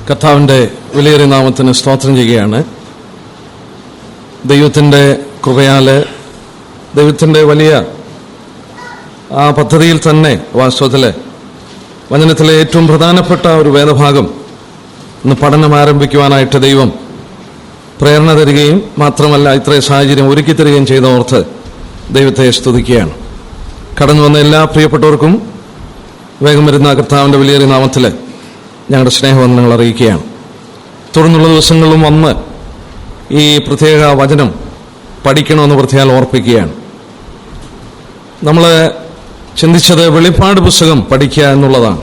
കർത്താവിൻ്റെ വിലയേറിയ നാമത്തിന് സ്തോത്രം ചെയ്യുകയാണ്. ദൈവത്തിൻ്റെ കൃപയാൽ, ദൈവത്തിൻ്റെ വലിയ ആ പദ്ധതിയിൽ തന്നെ വാസ്തവത്തിൽ വചനത്തിലെ ഏറ്റവും പ്രധാനപ്പെട്ട ഒരു വേദഭാഗം ഇന്ന് പഠനം ആരംഭിക്കുവാനായിട്ട് ദൈവം പ്രേരണ തരികയും മാത്രമല്ല ഇത്രയും സാഹചര്യം ഒരുക്കി തരികയും ചെയ്തോർത്ത് ദൈവത്തെ സ്തുതിക്കുകയാണ്. കടന്നു വന്ന എല്ലാ പ്രിയപ്പെട്ടവർക്കും വേഗം വരുന്ന കർത്താവിൻ്റെ വിലയേറിയ നാമത്തിൽ ഞങ്ങളുടെ സ്നേഹവന്ദനങ്ങൾ അറിയിക്കുകയാണ്. തുടർന്നുള്ള ദിവസങ്ങളിലും വന്ന് ഈ പ്രത്യേക വചനം പഠിക്കണമെന്ന് പ്രത്യേകം ഓർപ്പിക്കുകയാണ്. നമ്മൾ ചിന്തിച്ചത് വെളിപ്പാട് പുസ്തകം പഠിക്കുക എന്നുള്ളതാണ്.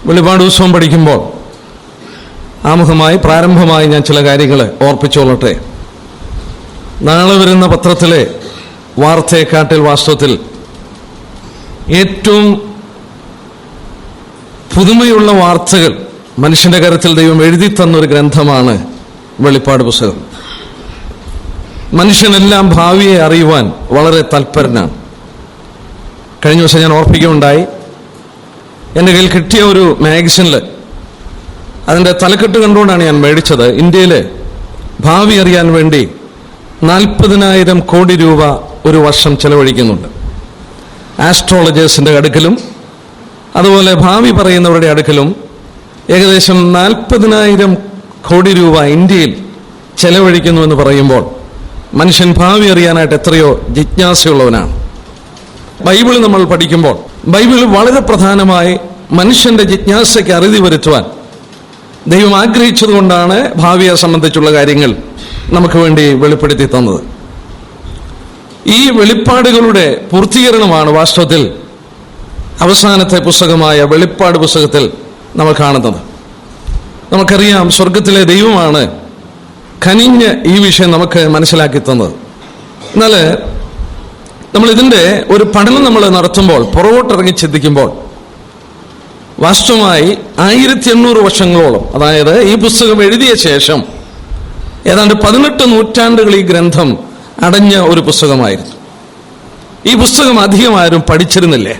വെളിപ്പാട് പുസ്തകം പഠിക്കുമ്പോൾ ആമുഖമായി പ്രാരംഭമായി ഞാൻ ചില കാര്യങ്ങൾ ഓർപ്പിച്ചോളട്ടെ. നാളെ വരുന്ന പത്രത്തിലെ വാർത്തയെക്കാട്ടിൽ വാസ്തവത്തിൽ ഏറ്റവും പുതുമയുള്ള വാർത്തകൾ മനുഷ്യന്റെ കരത്തിൽ ദൈവം എഴുതി തന്നൊരു ഗ്രന്ഥമാണ് വെളിപ്പാട് പുസ്തകം. മനുഷ്യനെല്ലാം ഭാവിയെ അറിയുവാൻ വളരെ തൽപരനാണ്. കഴിഞ്ഞ ദിവസം ഞാൻ ഓർപ്പിക്കുകയുണ്ടായി, എൻ്റെ കയ്യിൽ കിട്ടിയ ഒരു മാഗസിനിൽ അതിൻ്റെ തലക്കെട്ട് കണ്ടുകൊണ്ടാണ് ഞാൻ മേടിച്ചത്. ഇന്ത്യയിൽ ഭാവി അറിയാൻ വേണ്ടി 40,000 കോടി രൂപ ഒരു വർഷം ചെലവഴിക്കുന്നുണ്ട്. ആസ്ട്രോളജേഴ്സിൻ്റെ അടുക്കലും അതുപോലെ ഭാവി പറയുന്നവരുടെ അടുക്കലും ഏകദേശം 40,000 കോടി രൂപ ഇന്ത്യയിൽ ചെലവഴിക്കുന്നു എന്ന് പറയുമ്പോൾ മനുഷ്യൻ ഭാവി അറിയാനായിട്ട് എത്രയോ ജിജ്ഞാസയുള്ളവനാണ്. ബൈബിൾ നമ്മൾ പഠിക്കുമ്പോൾ ബൈബിൾ വളരെ പ്രധാനമായി മനുഷ്യന്റെ ജിജ്ഞാസയ്ക്ക് അറുതി വരുത്തുവാൻ ദൈവം ആഗ്രഹിച്ചതുകൊണ്ടാണ് ഭാവിയെ സംബന്ധിച്ചുള്ള കാര്യങ്ങൾ നമുക്ക് വേണ്ടി വെളിപ്പെടുത്തി തന്നത്. ഈ വെളിപ്പാടുകളുടെ പൂർത്തീകരണമാണ് വാസ്തവത്തിൽ അവസാനത്തെ പുസ്തകമായ വെളിപ്പാട് പുസ്തകത്തിൽ നമ്മൾ കാണുന്നത്. നമുക്കറിയാം, സ്വർഗത്തിലെ ദൈവമാണ് കനിഞ്ഞ് ഈ വിഷയം നമുക്ക് മനസ്സിലാക്കി തന്നത്. എന്നാൽ നമ്മൾ ഇതിൻ്റെ ഒരു പഠനം നമ്മൾ നടത്തുമ്പോൾ, പുറകോട്ടിറങ്ങി ചിന്തിക്കുമ്പോൾ വാസ്തവമായി 1800 വർഷങ്ങളോളം, അതായത് ഈ പുസ്തകം എഴുതിയ ശേഷം ഏതാണ്ട് 18 നൂറ്റാണ്ടുകൾ ഈ ഗ്രന്ഥം അടഞ്ഞ ഒരു പുസ്തകമായിരുന്നു. ഈ പുസ്തകം അധികം ആരും പഠിച്ചിരുന്നില്ലേ.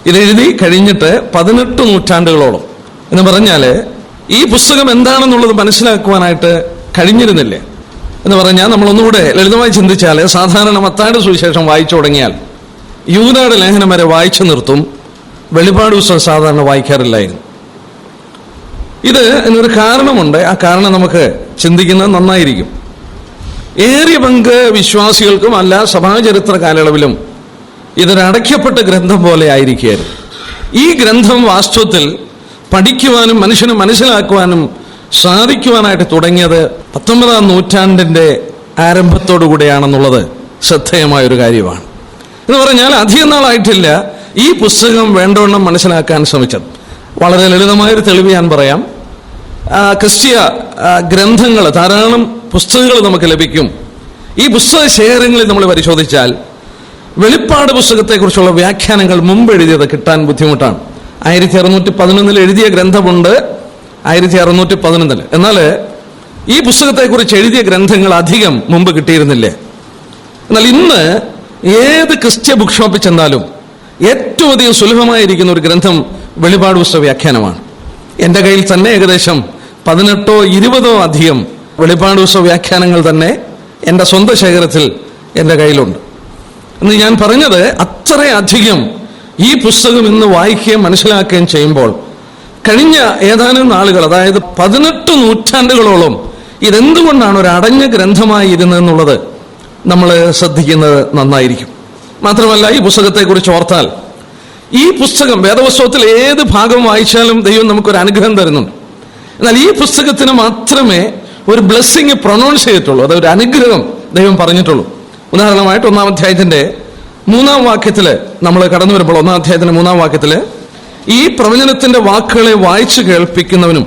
ഇതെഴുതി കഴിഞ്ഞിട്ട് 18 നൂറ്റാണ്ടുകളോളം എന്ന് പറഞ്ഞാൽ ഈ പുസ്തകം എന്താണെന്നുള്ളത് മനസ്സിലാക്കുവാനായിട്ട് കഴിഞ്ഞിരുന്നില്ലേ എന്ന് പറഞ്ഞാൽ, നമ്മളൊന്നുകൂടെ ലളിതമായി ചിന്തിച്ചാൽ, സാധാരണ മത്തായിയുടെ സുവിശേഷം വായിച്ചു തുടങ്ങിയാൽ യൂദായുടെ ലേഖനം വരെ വായിച്ചു നിർത്തും. വെളിപ്പാട് പുസ്തകം സാധാരണ വായിക്കാറില്ലായിരുന്നു. ഇത് എന്നൊരു കാരണമുണ്ട്. ആ കാരണം നമുക്ക് ചിന്തിക്കുന്നത് നന്നായിരിക്കും. ഏറിയ പങ്ക് വിശ്വാസികൾക്കും അല്ല സഭാചരിത്ര കാലയളവിലും ഇതൊരു അടയ്ക്കപ്പെട്ട ഗ്രന്ഥം പോലെ ആയിരിക്കുകയായിരുന്നു. ഈ ഗ്രന്ഥം വാസ്തവത്തിൽ പഠിക്കുവാനും മനുഷ്യന് മനസ്സിലാക്കുവാനും സാധിക്കുവാനായിട്ട് തുടങ്ങിയത് 19-ാം നൂറ്റാണ്ടിൻ്റെ ആരംഭത്തോടു കൂടെയാണെന്നുള്ളത് ശ്രദ്ധേയമായൊരു കാര്യമാണ്. എന്ന് പറഞ്ഞാൽ അധികം നാളായിട്ടില്ല ഈ പുസ്തകം വേണ്ടവണ്ണം മനസ്സിലാക്കാൻ ശ്രമിച്ചത്. വളരെ ലളിതമായൊരു തെളിവ് ഞാൻ പറയാം. ക്രിസ്തീയ ഗ്രന്ഥങ്ങൾ, ധാരാളം പുസ്തകങ്ങൾ നമുക്ക് ലഭിക്കും. ഈ പുസ്തക ശേഖരങ്ങളിൽ നമ്മൾ പരിശോധിച്ചാൽ വെളിപ്പാട് പുസ്തകത്തെക്കുറിച്ചുള്ള വ്യാഖ്യാനങ്ങൾ മുമ്പ് എഴുതിയത് കിട്ടാൻ ബുദ്ധിമുട്ടാണ്. 1611 എഴുതിയ ഗ്രന്ഥമുണ്ട്, 1611. എന്നാൽ ഈ പുസ്തകത്തെക്കുറിച്ച് എഴുതിയ ഗ്രന്ഥങ്ങൾ അധികം മുമ്പ് കിട്ടിയിരുന്നില്ലേ. എന്നാൽ ഇന്ന് ഏത് ക്രിസ്ത്യ ബുക്ക് ഷോപ്പിൽ ചെന്നാലും ഏറ്റവും അധികം സുലഭമായിരിക്കുന്ന ഒരു ഗ്രന്ഥം വെളിപ്പാട് പുസ്തക വ്യാഖ്യാനമാണ്. എൻ്റെ കയ്യിൽ തന്നെ ഏകദേശം 18-20 അധികം വെളിപ്പാട് പുസ്തക വ്യാഖ്യാനങ്ങൾ തന്നെ എൻ്റെ സ്വന്തം ശേഖരത്തിൽ എൻ്റെ കയ്യിലുണ്ട്. എന്ന് ഞാൻ പറഞ്ഞത്, അത്രയധികം ഈ പുസ്തകം ഇന്ന് വായിക്കുകയും മനസ്സിലാക്കുകയും ചെയ്യുമ്പോൾ കഴിഞ്ഞ ഏതാനും നാളുകൾ, അതായത് 18 നൂറ്റാണ്ടുകളോളം ഇതെന്തുകൊണ്ടാണ് ഒരു അടഞ്ഞ ഗ്രന്ഥമായി ഇരുന്നതെന്നുള്ളത് നമ്മൾ ശ്രദ്ധിക്കുന്നത് നന്നായിരിക്കും. മാത്രമല്ല, ഈ പുസ്തകത്തെക്കുറിച്ച് ഓർത്താൽ, ഈ പുസ്തകം വേദപുസ്തകത്തിൽ ഏത് ഭാഗം വായിച്ചാലും ദൈവം നമുക്കൊരു അനുഗ്രഹം തരുന്നുണ്ട്. എന്നാൽ ഈ പുസ്തകത്തിന് മാത്രമേ ഒരു ബ്ലെസ്സിങ് പ്രൊനൗൺസ് ചെയ്തിട്ടുള്ളൂ, അതൊരു അനുഗ്രഹം ദൈവം പറഞ്ഞിട്ടുള്ളൂ. ഉദാഹരണമായിട്ട് 1-ാം അധ്യായത്തിന്റെ 3-ാം വാക്യത്തിൽ നമ്മൾ കടന്നു വരുമ്പോൾ, 1-ാം അധ്യായത്തിന്റെ 3-ാം വാക്യത്തിൽ ഈ പ്രവചനത്തിന്റെ വാക്കുകളെ വായിച്ചു കേൾപ്പിക്കുന്നവനും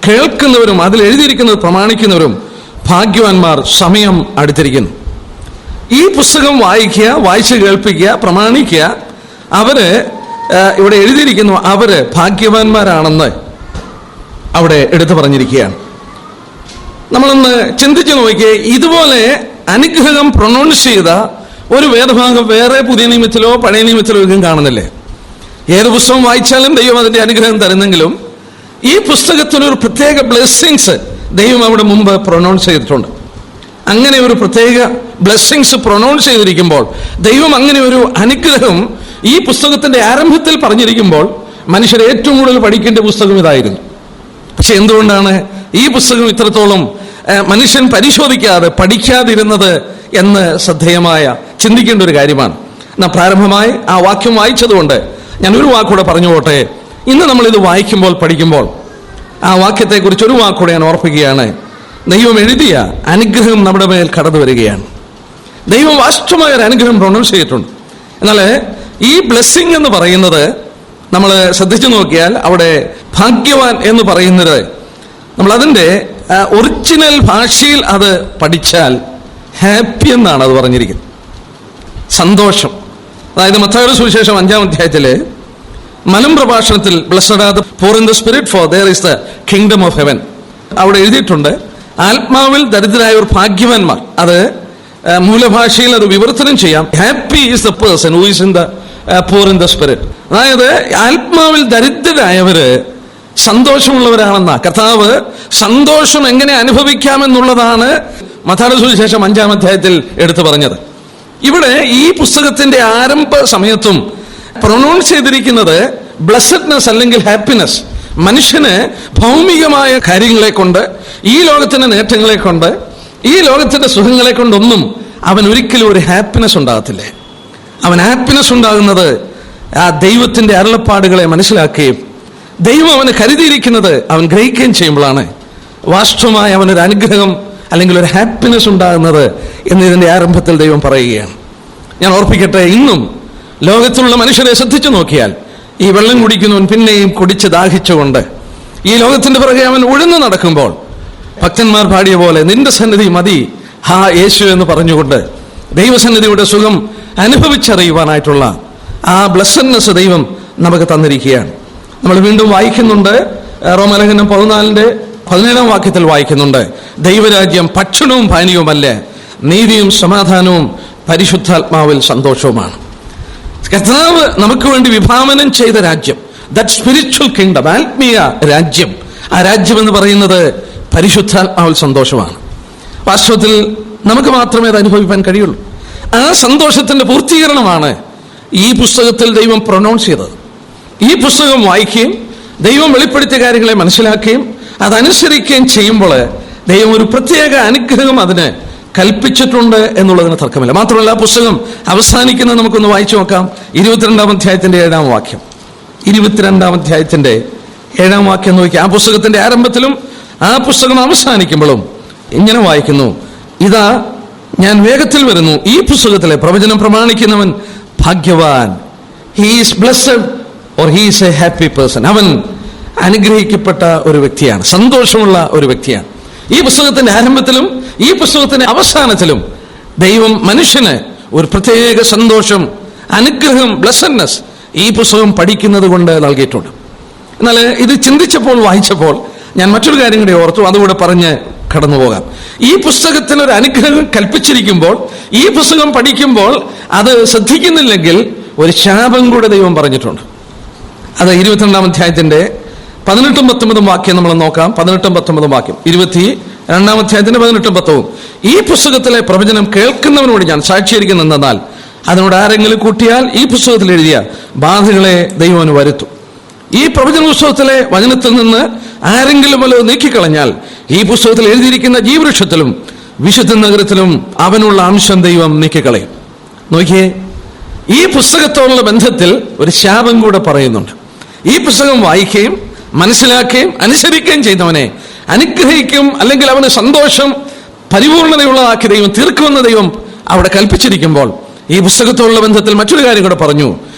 കേൾക്കുന്നവരും അതിൽ എഴുതിയിരിക്കുന്നത് പ്രമാണിക്കുന്നവരും ഭാഗ്യവാന്മാർ, സമയം അടുത്തിരിക്കുന്നു. ഈ പുസ്തകം വായിക്കുക, വായിച്ചു കേൾപ്പിക്കുക, പ്രമാണിക്കുക, അവര് ഇവിടെ എഴുതിയിരിക്കുന്നു, അവര് ഭാഗ്യവാന്മാരാണെന്ന് അവിടെ എടുത്തു പറഞ്ഞിരിക്കുകയാണ്. നമ്മളൊന്ന് ചിന്തിച്ചു നോക്കിയേ, ഇതുപോലെ അനുഗ്രഹം പ്രൊനൗൺസ് ചെയ്ത ഒരു വേദഭാഗം വേറെ പുതിയ നിയമത്തിലോ പഴയ നിയമത്തിലോ ഒന്നും കാണുന്നില്ലേ. ഏത് പുസ്തകം വായിച്ചാലും ദൈവം അതിന്റെ അനുഗ്രഹം തരുന്നെങ്കിലും ഈ പുസ്തകത്തിനൊരു പ്രത്യേക ബ്ലെസ്സിങ്സ് ദൈവം അവിടെ മുമ്പ് പ്രൊനൗൺസ് ചെയ്തിട്ടുണ്ട്. അങ്ങനെ ഒരു പ്രത്യേക ബ്ലെസ്സിങ്സ് പ്രൊനൗൺസ് ചെയ്തിരിക്കുമ്പോൾ, ദൈവം അങ്ങനെ ഒരു അനുഗ്രഹം ഈ പുസ്തകത്തിന്റെ ആരംഭത്തിൽ പറഞ്ഞിരിക്കുമ്പോൾ, മനുഷ്യർ ഏറ്റവും കൂടുതൽ പഠിക്കേണ്ട പുസ്തകം ഇതായിരുന്നു. പക്ഷെ എന്തുകൊണ്ടാണ് ഈ പുസ്തകം ഇത്രത്തോളം മനുഷ്യൻ പരിശോധിക്കാതെ പഠിക്കാതിരുന്നത് എന്ന് ശ്രദ്ധേയമായ ചിന്തിക്കേണ്ട ഒരു കാര്യമാണ്. നാം പ്രാരംഭമായി ആ വാക്യം വായിച്ചതുകൊണ്ട് ഞാൻ ഒരു വാക്കൂടെ പറഞ്ഞു പോട്ടെ. ഇന്ന് നമ്മളിത് വായിക്കുമ്പോൾ, പഠിക്കുമ്പോൾ ആ വാക്യത്തെക്കുറിച്ച് ഒരു വാക്കൂടെ ഞാൻ ഓർപ്പിക്കുകയാണ്. ദൈവം എഴുതിയ അനുഗ്രഹം നമ്മുടെ മേൽ കടന്നു വരികയാണ്. ദൈവം വാസ്തവമായ ഒരു അനുഗ്രഹം പ്രൊനൗൺസ് ചെയ്തിട്ടുണ്ട്. എന്നാൽ ഈ ബ്ലെസ്സിങ് എന്ന് പറയുന്നത് നമ്മൾ ശ്രദ്ധിച്ചു നോക്കിയാൽ അവിടെ ഭാഗ്യവാൻ എന്ന് പറയുന്നത്, നമ്മൾ അതിൻ്റെ ഒറിജിനൽ ഭാഷയിൽ അത് പഠിച്ചാൽ ഹാപ്പി എന്നാണ് അത് പറഞ്ഞിരിക്കുന്നത്. സന്തോഷം. അതായത് മത്തായിയുടെ സുവിശേഷം 5-ാം അധ്യായത്തില് മലം പ്രഭാഷണത്തിൽ blessed are the poor in the spirit for their is the kingdom of heaven, അവിടെ എഴുതിയിട്ടുണ്ട് ആത്മാവിൽ ദരിദ്രരായവർ ഭാഗ്യവാന്മാർ. അത് മൂലഭാഷയിൽ അത് വിവർത്തനം ചെയ്യാം, happy is the person who is in the poor in the spirit. അതായത് ആത്മാവിൽ ദരിദ്രരായവര് സന്തോഷമുള്ളവരാണെന്ന കർത്താവ് സന്തോഷം എങ്ങനെ അനുഭവിക്കാമെന്നുള്ളതാണ് മത്തായിയുടെ സുവിശേഷം 5-ാം അധ്യായത്തിൽ എടുത്തു പറഞ്ഞത്. ഇവിടെ ഈ പുസ്തകത്തിന്റെ ആരംഭ സമയത്തും പ്രൊനൗൺസ് ചെയ്തിരിക്കുന്നത് ബ്ലെസ്സഡ്നെസ് അല്ലെങ്കിൽ ഹാപ്പിനെസ്. മനുഷ്യന് ഭൗമികമായ കാര്യങ്ങളെ കൊണ്ട്, ഈ ലോകത്തിന്റെ നേട്ടങ്ങളെ കൊണ്ട്, ഈ ലോകത്തിന്റെ സുഖങ്ങളെ കൊണ്ടൊന്നും അവൻ ഒരിക്കലും ഒരു ഹാപ്പിനെസ് ഉണ്ടാകത്തില്ലേ. അവൻ ഹാപ്പിനെസ് ഉണ്ടാകുന്നത് ആ ദൈവത്തിന്റെ അരുളപ്പാടുകളെ മനസ്സിലാക്കുകയും ദൈവം അവന് കരുതിയിരിക്കുന്നത് അവൻ ഗ്രഹിക്കുകയും ചെയ്യുമ്പോഴാണ് വാസ്തവമായ അവനൊരു അനുഗ്രഹം അല്ലെങ്കിൽ ഒരു ഹാപ്പിനെസ് ഉണ്ടാകുന്നത് എന്നതിന്റെ ആരംഭത്തിൽ ദൈവം പറയുകയാണ്. ഞാൻ ഓർപ്പിക്കട്ടെ, ഇന്നും ലോകത്തിലുള്ള മനുഷ്യരെ ശ്രദ്ധിച്ചു നോക്കിയാൽ ഈ വെള്ളം കുടിക്കുന്നവൻ പിന്നെയും കുടിച്ച് ദാഹിച്ചുകൊണ്ട് ഈ ലോകത്തിന്റെ പുറകെ അവൻ ഉഴന്നു നടക്കുമ്പോൾ ഭക്തന്മാർ പാടിയ പോലെ നിന്റെ സന്നിധി മതി ഹാ യേശു എന്ന് പറഞ്ഞുകൊണ്ട് ദൈവസന്നിധിയുടെ സുഖം അനുഭവിച്ചറിയുവാനായിട്ടുള്ള ആ ബ്ലെസ്സഡ്നെസ് ദൈവം നമുക്ക് തന്നിരിക്കുകയാണ്. നമ്മൾ വീണ്ടും വായിക്കുന്നുണ്ട്, റോമലേഖനം 14-17 വാക്യത്തിൽ വായിക്കുന്നുണ്ട്, ദൈവരാജ്യം ഭക്ഷണവും പാനീയവുമല്ല, നീതിയും സമാധാനവും പരിശുദ്ധാത്മാവിൽ സന്തോഷവുമാണ്. കർത്താവ് നമുക്ക് വേണ്ടി വിഭാവനം ചെയ്ത രാജ്യം, ദാറ്റ് സ്പിരിച്വൽ കിങ്ഡം, ആത്മീയ രാജ്യം, ആ രാജ്യം എന്ന് പറയുന്നത് പരിശുദ്ധാത്മാവിൽ സന്തോഷമാണ്. വാസ്തവത്തിൽ നമുക്ക് മാത്രമേ അത് അനുഭവിക്കാൻ കഴിയുള്ളൂ. ആ സന്തോഷത്തിന്റെ പൂർത്തീകരണമാണ് ഈ പുസ്തകത്തിൽ ദൈവം പ്രൊനൗൺസ് ചെയ്തത്. ഈ പുസ്തകം വായിക്കുകയും ദൈവം വെളിപ്പെടുത്തിയ കാര്യങ്ങളെ മനസ്സിലാക്കുകയും അതനുസരിക്കുകയും ചെയ്യുമ്പോൾ ദൈവം ഒരു പ്രത്യേക അനുഗ്രഹം അതിന് കൽപ്പിച്ചിട്ടുണ്ട് എന്നുള്ളതിന് തർക്കമില്ല. മാത്രമല്ല ആ പുസ്തകം അവസാനിക്കുന്നത് നമുക്കൊന്ന് വായിച്ചു നോക്കാം. 22-ാം അധ്യായത്തിന്റെ 7-ാം വാക്യം. 22-ാം അധ്യായത്തിന്റെ 7-ാം വാക്യം നോക്കി. ആ പുസ്തകത്തിന്റെ ആരംഭത്തിലും ആ പുസ്തകം അവസാനിക്കുമ്പോഴും ഇങ്ങനെ വായിക്കുന്നു, ഇതാ ഞാൻ വേഗത്തിൽ വരുന്നു, ഈ പുസ്തകത്തിലെ പ്രവചനം പ്രമാണിക്കുന്നവൻ ഭാഗ്യവാൻ, he is blessed or he is A happy person. അവൻ അനുഗ്രഹിക്കപ്പെട്ട ഒരു വ്യക്തിയാണ്, സന്തോഷമുള്ള ഒരു വ്യക്തിയാണ്. ഈ പുസ്തകത്തിന്റെ ആരംഭത്തിലും ഈ പുസ്തകത്തിന്റെ അവസാനത്തിലും ദൈവം മനുഷ്യന് ഒരു പ്രത്യേക സന്തോഷം, അനുഗ്രഹം, ബ്ലെസ്സഡ്നെസ് ഈ പുസ്തകം പഠിക്കുന്നത് കൊണ്ട് നൽകിയിട്ടുണ്ട്. എന്നാൽ ഇത് ചിന്തിച്ചപ്പോൾ, വായിച്ചപ്പോൾ ഞാൻ മറ്റൊരു കാര്യം കൂടി ഓർത്തു, അതുകൂടെ പറഞ്ഞ് കടന്നു പോകാം. ഈ പുസ്തകത്തിന് ഒരു അനുഗ്രഹം കൽപ്പിച്ചിരിക്കുമ്പോൾ, ഈ പുസ്തകം പഠിക്കുമ്പോൾ അത് ശ്രദ്ധിക്കുന്നില്ലെങ്കിൽ ഒരു ശാപം കൂടെ ദൈവം പറഞ്ഞിട്ടുണ്ട്. അത് 22-ാം അധ്യായത്തിന്റെ 18-19 വാക്യം നമ്മൾ നോക്കാം. 18-19 വാക്യം. 22-ാം അധ്യായത്തിന്റെ 18-19. ഈ പുസ്തകത്തിലെ പ്രവചനം കേൾക്കുന്നവനോട് ഞാൻ സാക്ഷീകരിക്കുന്നെന്നാൽ അതിനോട് ആരെങ്കിലും കൂട്ടിയാൽ ഈ പുസ്തകത്തിൽ എഴുതിയ ബാധകളെ ദൈവം വരുത്തും. ഈ പ്രവചന പുസ്തകത്തിലെ വചനത്തിൽ നിന്ന് ആരെങ്കിലും വല്ലതും നീക്കിക്കളഞ്ഞാൽ ഈ പുസ്തകത്തിൽ എഴുതിയിരിക്കുന്ന ജീവവൃക്ഷത്തിലും വിശുദ്ധ നഗരത്തിലും അവനുള്ള അംശം ദൈവം നീക്കിക്കളയും. നോക്കിയേ, ഈ പുസ്തകത്തോടുള്ള ബന്ധത്തിൽ ഒരു ശാപം കൂടെ പറയുന്നുണ്ട്. ഈ പുസ്തകം വായിക്കുകയും മനസ്സിലാക്കുകയും അനുസരിക്കുകയും ചെയ്യുന്നവനെ അനുഗ്രഹിക്കും, അല്ലെങ്കിൽ അവന് സന്തോഷം പരിപൂർണതയുള്ളതാക്കി ദൈവം തീർക്കുമെന്ന് ദൈവം അവിടെ കൽപ്പിച്ചിരിക്കുമ്പോൾ ഈ പുസ്തകത്തോടുള്ള ബന്ധത്തിൽ മറ്റൊരു കാര്യം കൂടെ പറഞ്ഞു.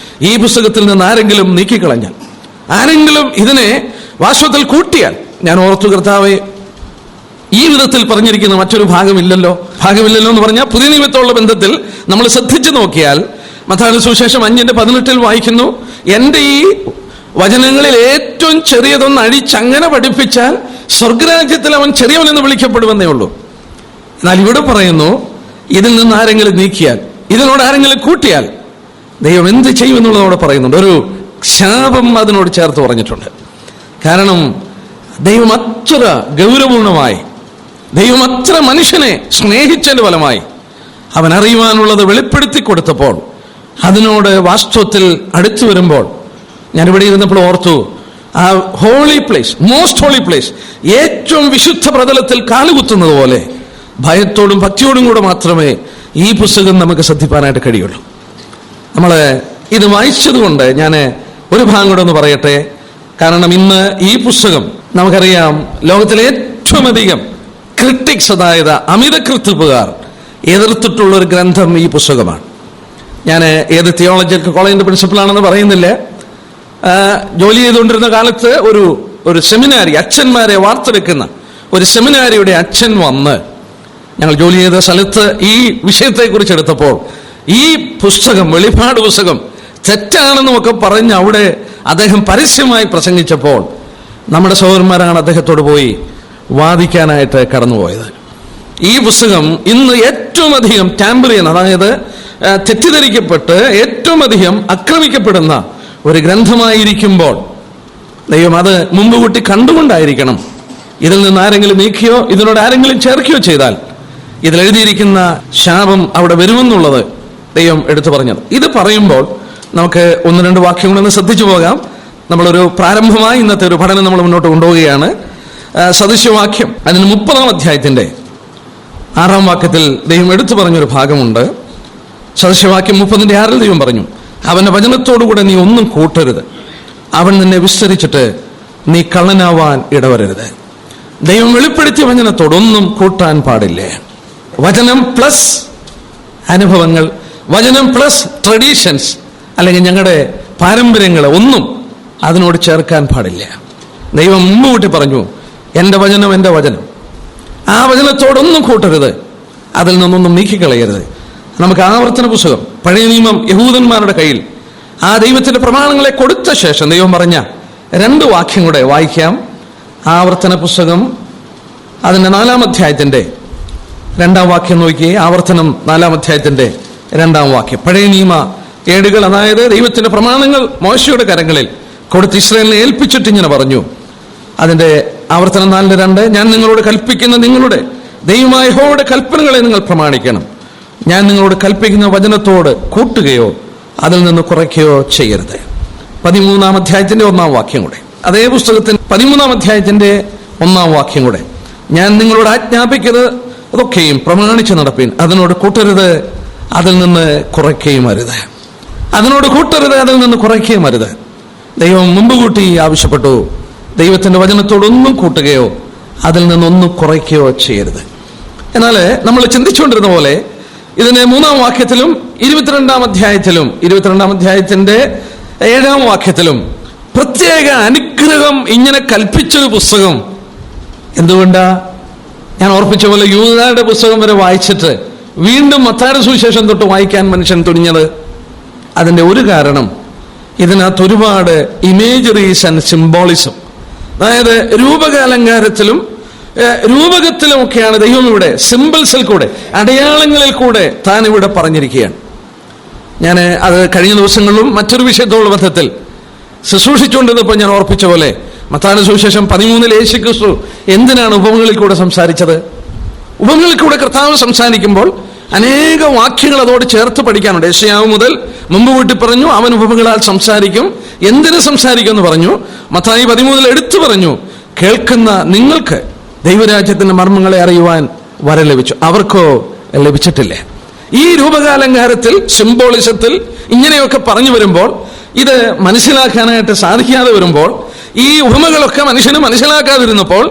ഈ പുസ്തകത്തിൽ നിന്ന് ആരെങ്കിലും നീക്കിക്കളഞ്ഞാൽ, ആരെങ്കിലും ഇതിനെ വാസ്തവത്തിൽ കൂട്ടിയാൽ, ഞാൻ ഓർത്തു, കർത്താവേ, ഈ വിധത്തിൽ പറഞ്ഞിരിക്കുന്ന മറ്റൊരു ഭാഗമില്ലല്ലോ എന്ന് പറഞ്ഞാൽ പുതിയ നിയമത്തോടുള്ള ബന്ധത്തിൽ നമ്മൾ ശ്രദ്ധിച്ചു നോക്കിയാൽ മത്തായിയുടെ സുവിശേഷം 5:18 വായിക്കുന്നു, എന്റെ ഈ വചനങ്ങളിൽ ഏറ്റവും ചെറിയതൊന്ന് അഴിച്ചങ്ങനെ പഠിപ്പിച്ചാൽ സ്വർഗരാജ്യത്തിൽ അവൻ ചെറിയവനെന്ന് വിളിക്കപ്പെടുമെന്നേ ഉള്ളൂ. എന്നാൽ ഇവിടെ പറയുന്നു, ഇതിൽ നിന്ന് ആരെങ്കിലും നീക്കിയാൽ, ഇതിനോട് ആരെങ്കിലും കൂട്ടിയാൽ ദൈവം എന്ത് ചെയ്യുമെന്നുള്ളതോടെ പറയുന്നുണ്ട്. ഒരു ശാപം അതിനോട് ചേർത്ത് പറഞ്ഞിട്ടുണ്ട്. കാരണം ദൈവം അത്ര ഗൗരവപൂർണമായി, ദൈവം അത്ര മനുഷ്യനെ സ്നേഹിച്ചതിന്റെ ഫലമായി അവൻ അറിയുവാനുള്ളത് വെളിപ്പെടുത്തി കൊടുത്തപ്പോൾ, അതിനോട് വാസ്തവത്തിൽ അടുത്തു വരുമ്പോൾ, ഞാനിവിടെ ഇരുന്നപ്പോൾ ഓർത്തു, ആ holy place, most holy place, ഏറ്റവും വിശുദ്ധ പ്രതലത്തിൽ കാലുകുത്തുന്നത് പോലെ ഭയത്തോടും ഭക്തിയോടും കൂടെ മാത്രമേ ഈ പുസ്തകം നമുക്ക് ശ്രദ്ധിപ്പാനായിട്ട് കഴിയുള്ളൂ. നമ്മൾ ഇത് വായിച്ചതുകൊണ്ട് ഞാൻ ഒരു ഭാഗം കൂടെ ഒന്ന് പറയട്ടെ. കാരണം ഇന്ന് ഈ പുസ്തകം നമുക്കറിയാം, ലോകത്തിലെ ഏറ്റവും അധികം ക്രിട്ടിക്സ്, അതായത് അമിതകൃത്യപ്പുകാർ എതിർത്തിട്ടുള്ള ഒരു ഗ്രന്ഥം ഈ പുസ്തകമാണ്. ഞാൻ ഏത് തിയോളജിക്കൽ കോളേജിന്റെ പ്രിൻസിപ്പലാണെന്ന് പറയുന്നില്ല. ജോലി ചെയ്തുകൊണ്ടിരുന്ന കാലത്ത് ഒരു സെമിനാരി, അച്ഛന്മാരെ വാർത്തെടുക്കുന്ന ഒരു സെമിനാരിയുടെ അച്ഛൻ വന്ന് ഞങ്ങൾ ജോലി ചെയ്ത സ്ഥലത്ത് ഈ വിഷയത്തെക്കുറിച്ച് എടുത്തപ്പോൾ, ഈ പുസ്തകം, വെളിപ്പാട് പുസ്തകം തെറ്റാണെന്നുമൊക്കെ പറഞ്ഞ് അവിടെ അദ്ദേഹം പരസ്യമായി പ്രസംഗിച്ചപ്പോൾ നമ്മുടെ സഹോദരന്മാരാണ് അദ്ദേഹത്തോട് പോയി വാദിക്കാനായിട്ട് കടന്നുപോയത്. ഈ പുസ്തകം ഇന്ന് ഏറ്റവും അധികം ടാമ്പർ ചെയ്യുന്ന, അതായത് തെറ്റിദ്ധരിക്കപ്പെട്ട് ഏറ്റവും അധികം ആക്രമിക്കപ്പെടുന്ന ഒരു ഗ്രന്ഥമായിരിക്കുമ്പോൾ ദൈവം അത് മുമ്പ് കൂട്ടി കണ്ടുകൊണ്ടായിരിക്കണം ഇതിൽ നിന്ന് ആരെങ്കിലും നീക്കിയോ ഇതിനോട് ആരെങ്കിലും ചേർക്കുകയോ ചെയ്താൽ ഇതിലെഴുതിയിരിക്കുന്ന ശാപം അവിടെ വരുമെന്നുള്ളത് ദൈവം എടുത്തു പറഞ്ഞത്. ഇത് പറയുമ്പോൾ നമുക്ക് ഒന്ന് രണ്ട് വാക്യങ്ങളൊന്ന് ശ്രദ്ധിച്ചു പോകാം. നമ്മളൊരു പ്രാരംഭമായി ഇന്നത്തെ ഒരു പഠനം നമ്മൾ മുന്നോട്ട് കൊണ്ടുപോവുകയാണ്. സദൃശ്യവാക്യം അതിന് 30-ാം അധ്യായത്തിന്റെ 6-ാം വാക്യത്തിൽ ദൈവം എടുത്തു പറഞ്ഞൊരു ഭാഗമുണ്ട്. സദൃശ്യവാക്യം 30:6 ദൈവം പറഞ്ഞു, അവന്റെ വചനത്തോടുകൂടെ നീ ഒന്നും കൂട്ടരുത്, അവൻ നിന്നെ വിസ്തരിച്ചിട്ട് നീ കള്ളനാവാൻ ഇടവരരുത്. ദൈവം വെളിപ്പെടുത്തിയ വചനത്തോടൊന്നും കൂട്ടാൻ പാടില്ലേ. വചനം പ്ലസ് അനുഭവങ്ങൾ, വചനം പ്ലസ് ട്രഡീഷൻസ്, അല്ലെങ്കിൽ ഞങ്ങളുടെ പാരമ്പര്യങ്ങൾ ഒന്നും അതിനോട് ചേർക്കാൻ പാടില്ല. ദൈവം മുമ്പ് കൂട്ടി പറഞ്ഞു, എൻ്റെ വചനം എൻ്റെ വചനം, ആ വചനത്തോടൊന്നും കൂട്ടരുത്, അതിൽ നിന്നൊന്നും നീക്കിക്കളയരുത്. നമുക്ക് ആവർത്തന പുസ്തകം, പഴയ നിയമം യഹൂദന്മാരുടെ കയ്യിൽ ആ ദൈവത്തിന്റെ പ്രമാണങ്ങളെ കൊടുത്ത ശേഷം ദൈവം പറഞ്ഞ 2 വാക്യം കൂടെ വായിക്കാം. ആവർത്തന പുസ്തകം അതിന്റെ 4-ാം അധ്യായത്തിന്റെ 2-ാം വാക്യം നോക്കിയേ. ആവർത്തനം 4-ാം അധ്യായത്തിന്റെ 2-ാം വാക്യം. പഴയ നിയമ ഏടുകൾ, അതായത് ദൈവത്തിന്റെ പ്രമാണങ്ങൾ മോശയുടെ കരങ്ങളിൽ കൊടുത്ത് ഇസ്രായേലിനെ ഏൽപ്പിച്ചിട്ട് ഇങ്ങനെ പറഞ്ഞു. അതിന്റെ ആവർത്തനം 4:2, ഞാൻ നിങ്ങളോട് കൽപ്പിക്കുന്ന നിങ്ങളുടെ ദൈവമായ യഹോവയുടെ കൽപ്പനകളെ നിങ്ങൾ പ്രമാണിക്കണം. ഞാൻ നിങ്ങളോട് കൽപ്പിക്കുന്ന വചനത്തോട് കൂട്ടുകയോ അതിൽ നിന്ന് കുറയ്ക്കുകയോ ചെയ്യരുത്. 13-ാം അധ്യായത്തിന്റെ 1-ാം വാക്യം കൂടെ, അതേ പുസ്തകത്തിന്റെ 13-ാം അധ്യായത്തിന്റെ 1-ാം വാക്യം കൂടെ, ഞാൻ നിങ്ങളോട് ആജ്ഞാപിക്കുന്നത് അതൊക്കെയും പ്രമാണിച്ച് നടപ്പീൻ, അതിനോട് കൂട്ടരുത്, അതിൽ നിന്ന് കുറയ്ക്കുകയും അരുത്. അതിനോട് കൂട്ടരുത്, അതിൽ നിന്ന് കുറയ്ക്കുകയും അരുത്. ദൈവം മുമ്പ് കൂട്ടി ആവശ്യപ്പെട്ടു, ദൈവത്തിന്റെ വചനത്തോടൊന്നും കൂട്ടുകയോ അതിൽ നിന്നൊന്നും കുറയ്ക്കുകയോ ചെയ്യരുത്. എന്നാൽ നമ്മൾ ചിന്തിച്ചുകൊണ്ടിരുന്ന പോലെ ഇതിന് 3-ാം വാക്യത്തിലും 22-ാം അധ്യായത്തിലും 22-ാം അധ്യായത്തിന്റെ 7-ാം വാക്യത്തിലും പ്രത്യേക അനുഗ്രഹം ഇങ്ങനെ കൽപ്പിച്ചൊരു പുസ്തകം എന്തുകൊണ്ടാ? ഞാൻ ഓർപ്പിച്ച പോലെ യൂദായുടെ പുസ്തകം വരെ വായിച്ചിട്ട് വീണ്ടും മത്തായിയുടെ സുവിശേഷം തൊട്ട് വായിക്കാൻ മനുഷ്യൻ തുനിഞ്ഞത്, അതിന്റെ ഒരു കാരണം ഇതിനകത്ത് ഒരുപാട് ഇമേജറീസ് ആൻഡ് സിംബോളിസം, അതായത് രൂപകാലങ്കാരത്തിലും രൂപകത്തിലുമൊക്കെയാണ് ദൈവം ഇവിടെ സിംബൽസിൽ കൂടെ, അടയാളങ്ങളിൽ കൂടെ താൻ ഇവിടെ പറഞ്ഞിരിക്കുകയാണ്. ഞാൻ അത് കഴിഞ്ഞ ദിവസങ്ങളിലും മറ്റൊരു വിഷയത്തോടുള്ള ബന്ധത്തിൽ ശുശ്രൂഷിച്ചുകൊണ്ടിരുന്നപ്പോൾ ഞാൻ ഓർപ്പിച്ച പോലെ മത്തായിയുടെ സുവിശേഷം 13-ൽ യേശുക്രിസ്തു എന്തിനാണ് ഉപമകളിൽ കൂടെ സംസാരിച്ചത്? ഉപമകളിൽ കൂടെ കർത്താവ് സംസാരിക്കുമ്പോൾ അനേക വാക്യങ്ങൾ അതോട് ചേർത്ത് പഠിക്കാനുണ്ട്. യെശയ്യാവ് മുതൽ മുമ്പ് കൂട്ടി പറഞ്ഞു അവൻ ഉപമകളാൽ സംസാരിക്കും. എന്തിനു സംസാരിക്കും എന്ന് പറഞ്ഞു. മത്തായി 13-ൽ എടുത്തു പറഞ്ഞു, കേൾക്കുന്ന നിങ്ങൾക്ക് ദൈവരാജ്യത്തിന്റെ മർമ്മങ്ങളെ അറിയുവാൻ വരം ലഭിച്ചു, അവർക്കോ ലഭിച്ചിട്ടില്ല. ഈ രൂപകാലങ്കാരത്തിൽ, സിംബോളിസത്തിൽ ഇങ്ങനെയൊക്കെ പറഞ്ഞു വരുമ്പോൾ, ഇത് മനസ്സിലാക്കാനായിട്ട് സാധിക്കാതെ വരുമ്പോൾ, ഈ ഉപമകളൊക്കെ മനുഷ്യന് മനസ്സിലാക്കാതിരുന്നപ്പോൾ,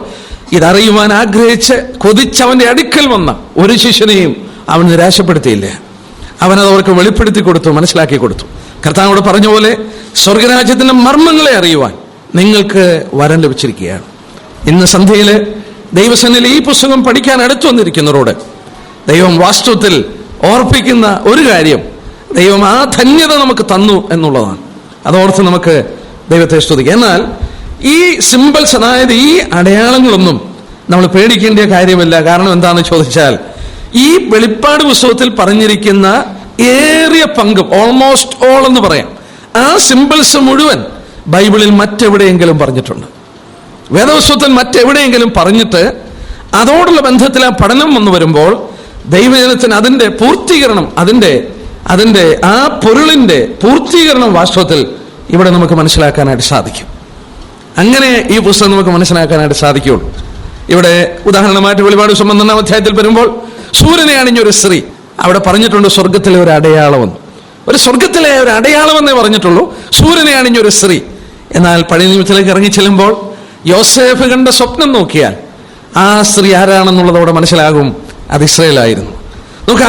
ഇതറിയുവാൻ ആഗ്രഹിച്ച് കൊതിച്ചവന്റെ അടുക്കൽ വന്ന ഒരു ശിഷ്യനെയും അവൻ നിരാശപ്പെടുത്തിയില്ല. അവനത് അവർക്ക് വെളിപ്പെടുത്തി കൊടുത്തു, മനസ്സിലാക്കി കൊടുത്തു. കർത്താവോട് പറഞ്ഞ പോലെ സ്വർഗരാജ്യത്തിന്റെ മർമ്മങ്ങളെ അറിയുവാൻ നിങ്ങൾക്ക് വരം ലഭിച്ചിരിക്കുകയാണ്. ഇന്ന് സന്ധ്യയില് ദൈവസന്നിധിയിൽ ഈ പുസ്തകം പഠിക്കാൻ അടുത്തു വന്നിരിക്കുന്നവരോട് ദൈവം വാസ്തവത്തിൽ ഓർപ്പിക്കുന്ന ഒരു കാര്യം, ദൈവം ആ ധന്യത നമുക്ക് തന്നു എന്നുള്ളതാണ്. അതോർത്ത് നമുക്ക് ദൈവത്തെ സ്തുതിക്കാം. എന്നാൽ ഈ സിംബൽസ്, അതായത് ഈ അടയാളങ്ങളൊന്നും നമ്മൾ പേടിക്കേണ്ട കാര്യമില്ല. കാരണം എന്താണെന്ന് ചോദിച്ചാൽ, ഈ വെളിപ്പാട് പുസ്തകത്തിൽ പറഞ്ഞിരിക്കുന്ന ഏറിയ പങ്കും, ഓൾമോസ്റ്റ് ഓൾ എന്ന് പറയാം, ആ സിംബൽസ് മുഴുവൻ ബൈബിളിൽ മറ്റെവിടെയെങ്കിലും പറഞ്ഞിട്ടുണ്ട്. വേദപുസ്തകത്തിൽ മറ്റെവിടെയെങ്കിലും പറഞ്ഞിട്ട് അതോടുള്ള ബന്ധത്തിൽ ആ പഠനം വന്നു വരുമ്പോൾ ദൈവജനത്തിന് അതിന്റെ പൂർത്തീകരണം, അതിന്റെ ആ പൊരുളിന്റെ പൂർത്തീകരണം വാസ്തവത്തിൽ ഇവിടെ നമുക്ക് മനസ്സിലാക്കാനായിട്ട് സാധിക്കും. അങ്ങനെ ഈ പുസ്തകം നമുക്ക് മനസ്സിലാക്കാനായിട്ട് സാധിക്കുകയുള്ളൂ. ഇവിടെ ഉദാഹരണമായിട്ട് വെളിപാട് 12-ാം അധ്യായത്തിൽ വരുമ്പോൾ സൂര്യനെ അണിഞ്ഞൊരു സ്ത്രീ, അവിടെ പറഞ്ഞിട്ടുണ്ട് സ്വർഗത്തിലെ ഒരു അടയാളമെന്ന്. ഒരു സ്വർഗത്തിലെ ഒരു അടയാളമെന്നേ പറഞ്ഞിട്ടുള്ളൂ, സൂര്യനെ അണിഞ്ഞൊരു സ്ത്രീ. എന്നാൽ പഴയ നിയമത്തിലേക്ക് ഇറങ്ങി ചെല്ലുമ്പോൾ യോസേഫ് കണ്ട സ്വപ്നം നോക്കിയാൽ ആ സ്ത്രീ ആരാണെന്നുള്ളത് അവിടെ മനസ്സിലാകും, അത് ഇസ്രായേലായിരുന്നു.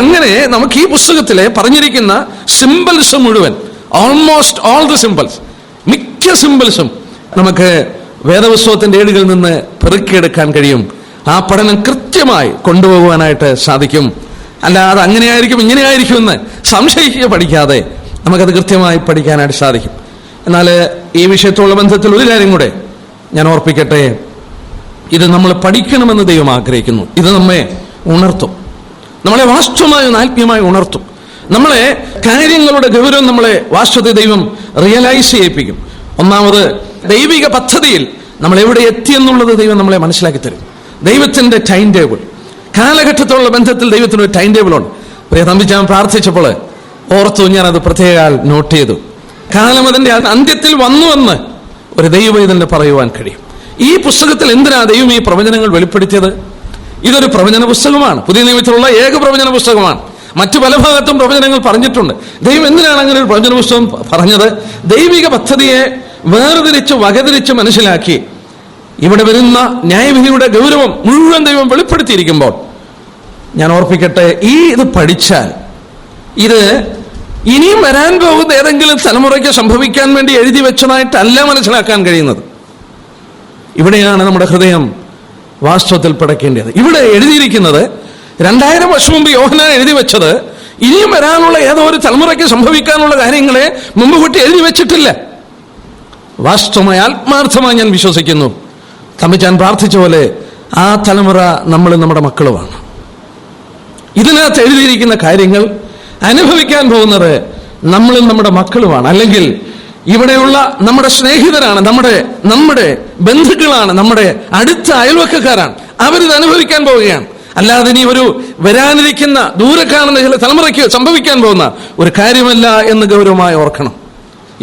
അങ്ങനെ നമുക്ക് ഈ പുസ്തകത്തിലെ പറഞ്ഞിരിക്കുന്ന സിംബൽസ് മുഴുവൻ, ഓൾമോസ്റ്റ് ഓൾ ദി സിംബൽസ്, മിക്ക സിംബൽസും നമുക്ക് വേദപുസ്തകത്തിന്റെ ഏടുകളിൽ നിന്ന് പെറുക്കിയെടുക്കാൻ കഴിയും. ആ പഠനം കൃത്യമായി കൊണ്ടുപോകുവാനായിട്ട് സാധിക്കും. അല്ലാതെ അങ്ങനെയായിരിക്കും ഇങ്ങനെയായിരിക്കും എന്ന് സംശയിക്കുക പഠിക്കാതെ നമുക്കത് കൃത്യമായി പഠിക്കാനായിട്ട് സാധിക്കും. എന്നാൽ ഈ വിഷയത്തോടുള്ള ബന്ധത്തിൽ ഒരു കാര്യം കൂടെ ഞാൻ ഓർപ്പിക്കട്ടെ. ഇത് നമ്മൾ പഠിക്കണമെന്ന് ദൈവം ആഗ്രഹിക്കുന്നു. ഇത് നമ്മെ ഉണർത്തും, നമ്മളെ വാസ്തവമായി ആത്മീയമായി ഉണർത്തും. നമ്മളെ കാര്യങ്ങളുടെ ഗൗരവം നമ്മളെ വാസ്തവത്തെ ദൈവം റിയലൈസ് ചെയ്യിപ്പിക്കും. ഒന്നാമത്, ദൈവിക പദ്ധതിയിൽ നമ്മൾ എവിടെ എത്തിയെന്നുള്ളത് ദൈവം നമ്മളെ മനസ്സിലാക്കി തരും. ദൈവത്തിന്റെ ടൈം ടേബിൾ, കാലഘട്ടത്തോടുള്ള ബന്ധത്തിൽ ദൈവത്തിന് ഒരു ടൈം ടേബിളുണ്ട്. പ്രിയ തമ്പിച്ചാൻ പ്രാർത്ഥിച്ചപ്പോൾ ഓർത്തു, ഞാനത് പ്രത്യേകം നോട്ട് ചെയ്തു. കാലം അതിന്റെ അന്ത്യത്തിൽ വന്നുവെന്ന് ഒരു ദൈവവേദന പറയുവാൻ കഴിയും. ഈ പുസ്തകത്തിൽ എന്തിനാ ദൈവം ഈ പ്രവചനങ്ങൾ വെളിപ്പെടുത്തിയത്? ഇതൊരു പ്രവചന പുസ്തകമാണ്, പുതിയ നിയമത്തിലുള്ള ഏക പ്രവചന പുസ്തകമാണ്. മറ്റു പല ഭാഗത്തും പ്രവചനങ്ങൾ പറഞ്ഞിട്ടുണ്ട്. ദൈവം എന്തിനാണ് അങ്ങനെ ഒരു പ്രവചന പുസ്തകം പറഞ്ഞത്? ദൈവിക പദ്ധതിയെ വേർതിരിച്ച് വകതിരിച്ച് മനസ്സിലാക്കി ഇവിടെ വരുന്ന ന്യായവിധിയുടെ ഗൗരവം മുഴുവൻ ദൈവം വെളിപ്പെടുത്തിയിരിക്കുമ്പോൾ ഞാൻ ഓർപ്പിക്കട്ടെ, ഇത് പഠിച്ചാൽ ഇത് ഇനിയും വരാൻ പോകുന്ന ഏതെങ്കിലും തലമുറയ്ക്ക് സംഭവിക്കാൻ വേണ്ടി എഴുതി വെച്ചതായിട്ടല്ല മനസ്സിലാക്കാൻ കഴിയുന്നത്. ഇവിടെയാണ് നമ്മുടെ ഹൃദയം വാസ്തവത്തിൽ പിടയ്ക്കേണ്ടത്. ഇവിടെ എഴുതിയിരിക്കുന്നത് 2000 വർഷം മുമ്പ് യോഹന്നാൻ എഴുതി വെച്ചത് ഇനിയും വരാനുള്ള ഏതോ ഒരു തലമുറയ്ക്ക് സംഭവിക്കാനുള്ള കാര്യങ്ങളെ മുമ്പ് കൂട്ടി എഴുതി വെച്ചിട്ടില്ല. വാസ്തവമായി ആത്മാർത്ഥമായി ഞാൻ വിശ്വസിക്കുന്നു, തമ്മിച്ചാൻ പ്രാർത്ഥിച്ച പോലെ ആ തലമുറ നമ്മളും നമ്മുടെ മക്കളുമാണ്. ഇതിനകത്ത് എഴുതിയിരിക്കുന്ന കാര്യങ്ങൾ അനുഭവിക്കാൻ പോകുന്നത് നമ്മളും നമ്മുടെ മക്കളുമാണ്. അല്ലെങ്കിൽ ഇവിടെയുള്ള നമ്മുടെ സ്നേഹിതരാണ്, നമ്മുടെ ബന്ധുക്കളാണ്, നമ്മുടെ അടുത്ത അയൽവക്കക്കാരാണ്. അവരിത് അനുഭവിക്കാൻ പോവുകയാണ്. അല്ലാതെ ഇനി ഒരു വരാനിരിക്കുന്ന ദൂരെ കാണുന്ന ചില തലമുറയ്ക്ക് സംഭവിക്കാൻ പോകുന്ന ഒരു കാര്യമല്ല എന്ന് ഗൗരവമായി ഓർക്കണം.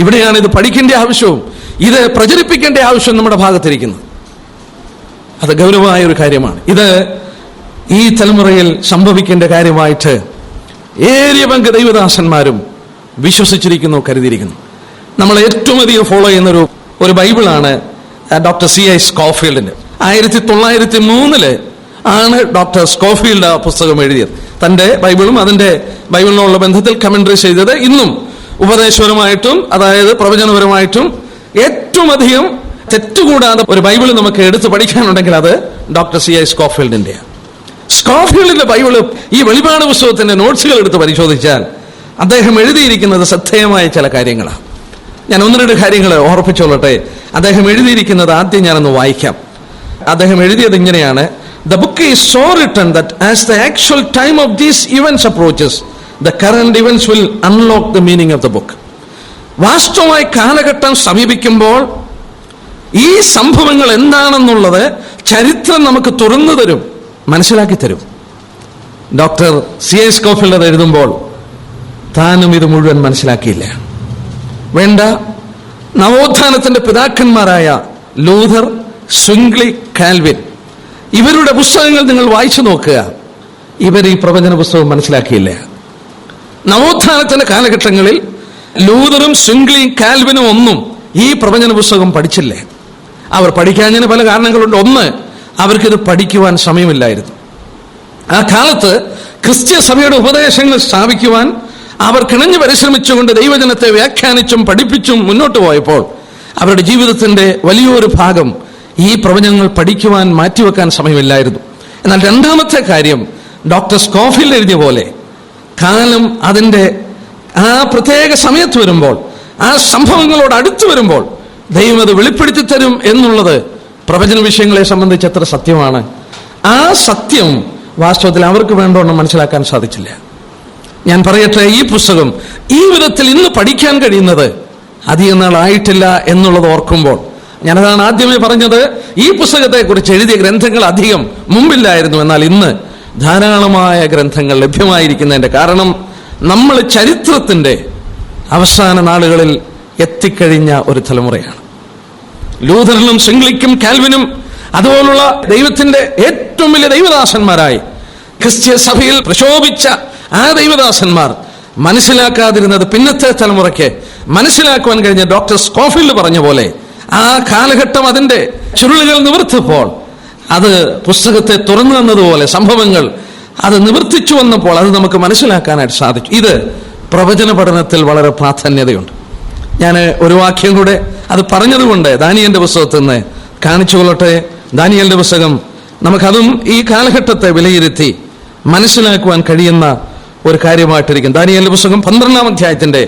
ഇവിടെയാണ് ഇത് പഠിക്കേണ്ട ആവശ്യവും ഇത് പ്രചരിപ്പിക്കേണ്ട ആവശ്യവും നമ്മുടെ ഭാഗത്തിരിക്കുന്നത്. അത് ഗൗരവമായ ഒരു കാര്യമാണ്. ഇത് ഈ തലമുറയിൽ സംഭവിക്കേണ്ട കാര്യമായിട്ട് ഏറിയ പങ്ക് ദൈവദാസന്മാരും വിശ്വസിച്ചിരിക്കുന്നു, കരുതിയിരിക്കുന്നു. നമ്മൾ ഏറ്റവും അധികം ഫോളോ ചെയ്യുന്ന ഒരു ബൈബിളാണ് ഡോക്ടർ C.I. സ്കോഫീൽഡിന്റെ. 1903 ആണ് ഡോക്ടർ സ്കോഫീൽഡ് ആ പുസ്തകം എഴുതിയത്. തന്റെ ബൈബിളും അതിന്റെ ബൈബിളിനുള്ള ബന്ധത്തിൽ കമന്ററി ചെയ്തത് ഇന്നും ഉപദേശപരമായിട്ടും അതായത് പ്രവചനപരമായിട്ടും ഏറ്റവും അധികം തെറ്റുകൂടാതെ ഒരു ബൈബിൾ നമുക്ക് എടുത്ത് പഠിക്കാനുണ്ടെങ്കിൽ അത് ഡോക്ടർ C.I. സ്കോഫീൽഡിന്റെയാണ്. സ്കോഫീൽഡിന്റെ ബൈബിള് ഈ വെളിപാട് പുസ്തകത്തിന്റെ നോട്ട്സുകൾ എടുത്ത് പരിശോധിച്ചാൽ അദ്ദേഹം എഴുതിയിരിക്കുന്നത് ശ്രദ്ധേയമായ ചില കാര്യങ്ങളാണ്. ഞാൻ 1-2 കാര്യങ്ങൾ ഓർപ്പിച്ചോളട്ടെ. അദ്ദേഹം എഴുതിയിരിക്കുന്നത് ആദ്യം ഞാനൊന്ന് വായിക്കാം. അദ്ദേഹം എഴുതിയത് ഇങ്ങനെയാണ്: The book is so written that as the actual time of these events approaches, the current events will unlock the meaning of the book. വാസ്തവമായി കാലഘട്ടം സമീപിക്കുമ്പോൾ ഈ സംഭവങ്ങൾ എന്താണെന്നുള്ളത് ചരിത്രം നമുക്ക് തുറന്നു തരും, മനസ്സിലാക്കി തരും. Doctor C.I. സ്കോഫീൽഡ് അത് എഴുതുമ്പോൾ താനും ഇത് മുഴുവൻ മനസ്സിലാക്കിയില്ല. വേണ്ട, നവോത്ഥാനത്തിന്റെ പിതാക്കന്മാരായ ലൂഥർ, സ്വിംഗ്ലി, കാൽവിൻ ഇവരുടെ പുസ്തകങ്ങൾ നിങ്ങൾ വായിച്ചു നോക്കുക. ഇവർ ഈ പ്രവചന പുസ്തകം മനസ്സിലാക്കിയില്ല. നവോത്ഥാനത്തിന്റെ കാലഘട്ടങ്ങളിൽ ലൂഥറും സ്വിംഗ്ലിയും കാൽവിനും ഒന്നും ഈ പ്രവചന പുസ്തകം പഠിച്ചില്ലേ. അവർ പഠിക്കാഞ്ഞതിന് പല കാരണങ്ങളുണ്ട്. ഒന്ന്, അവർക്കിത് പഠിക്കുവാൻ സമയമില്ലായിരുന്നു. ആ കാലത്ത് ക്രിസ്ത്യ സഭയുടെ ഉപദേശങ്ങൾ സ്ഥാപിക്കുവാൻ അവർ കിണഞ്ഞു പരിശ്രമിച്ചുകൊണ്ട് ദൈവജനത്തെ വ്യാഖ്യാനിച്ചും പഠിപ്പിച്ചും മുന്നോട്ട് പോയപ്പോൾ അവരുടെ ജീവിതത്തിന്റെ വലിയൊരു ഭാഗം ഈ പ്രവചനങ്ങൾ പഠിക്കുവാൻ മാറ്റിവെക്കാൻ സമയമില്ലായിരുന്നു. എന്നാൽ രണ്ടാമത്തെ കാര്യം, ഡോക്ടർ സ്കോഫീൽഡ് എഴുതിയ പോലെ കാലം അതിന്റെ ആ പ്രത്യേക സമയത്ത് വരുമ്പോൾ, ആ സംഭവങ്ങളോട് അടുത്ത് വരുമ്പോൾ ദൈവം അത് വെളിപ്പെടുത്തി തരും എന്നുള്ളത് പ്രവചന വിഷയങ്ങളെ സംബന്ധിച്ച് എത്ര സത്യമാണ്. ആ സത്യം വാസ്തവത്തിൽ അവർക്ക് വേണ്ടവണ്ണം മനസ്സിലാക്കാൻ സാധിച്ചില്ല. ഞാൻ പറയട്ടെ, ഈ പുസ്തകം ഈ വിധത്തിൽ ഇന്ന് പഠിക്കാൻ കഴിയുന്നത് അധികം നാളായിട്ടില്ല എന്നുള്ളത് ഓർക്കുമ്പോൾ ഞാനതാണ് ആദ്യമേ പറഞ്ഞത്. ഈ പുസ്തകത്തെക്കുറിച്ച് എഴുതിയ ഗ്രന്ഥങ്ങൾ അധികം മുമ്പില്ലായിരുന്നു. എന്നാൽ ഇന്ന് ധാരാളമായ ഗ്രന്ഥങ്ങൾ ലഭ്യമായിരിക്കുന്നതിന്റെ കാരണം നമ്മൾ ചരിത്രത്തിന്റെ അവസാന നാളുകളിൽ എത്തിക്കഴിഞ്ഞ ഒരു തലമുറയാണ്. ലൂഥറിനും സിംഗ്ലിക്കും കാൽവിനും അതുപോലുള്ള ദൈവത്തിന്റെ ഏറ്റവും വലിയ ദൈവദാസന്മാരായി ക്രിസ്തീയ സഭയിൽ പ്രശോഭിച്ച ആ ദൈവദാസന്മാർ മനസ്സിലാക്കാതിരുന്നത് പിന്നത്തെ തലമുറയ്ക്ക് മനസ്സിലാക്കുവാൻ കഴിഞ്ഞ ഡോക്ടർ സ്കോഫീൽഡ് പറഞ്ഞ പോലെ ആ കാലഘട്ടം അതിന്റെ ചുരുളുകൾ നിവർത്തിയപ്പോൾ അത് പുസ്തകത്തെ തുറന്നു തന്നതുപോലെ സംഭവങ്ങൾ അത് നിവർത്തിച്ചു വന്നപ്പോൾ അത് നമുക്ക് മനസ്സിലാക്കാനായിട്ട് സാധിച്ചു. ഇത് പ്രവചന പഠനത്തിൽ വളരെ പ്രാധാന്യതയുണ്ട്. ഞാൻ ഒരു വാക്യം കൂടെ അത് പറഞ്ഞതുകൊണ്ട് ദാനിയേലിന്റെ പുസ്തകത്തിൽ നിന്ന് കാണിച്ചു കൊള്ളട്ടെ. ദാനിയേലിന്റെ പുസ്തകം നമുക്കതും ഈ കാലഘട്ടത്തെ വിലയിരുത്തി മനസ്സിലാക്കുവാൻ കഴിയുന്ന ഒരു കാര്യമായിട്ടിരിക്കും. ദാനിയേലിന്റെ പുസ്തകം 12-ാം അധ്യായത്തിന്റെ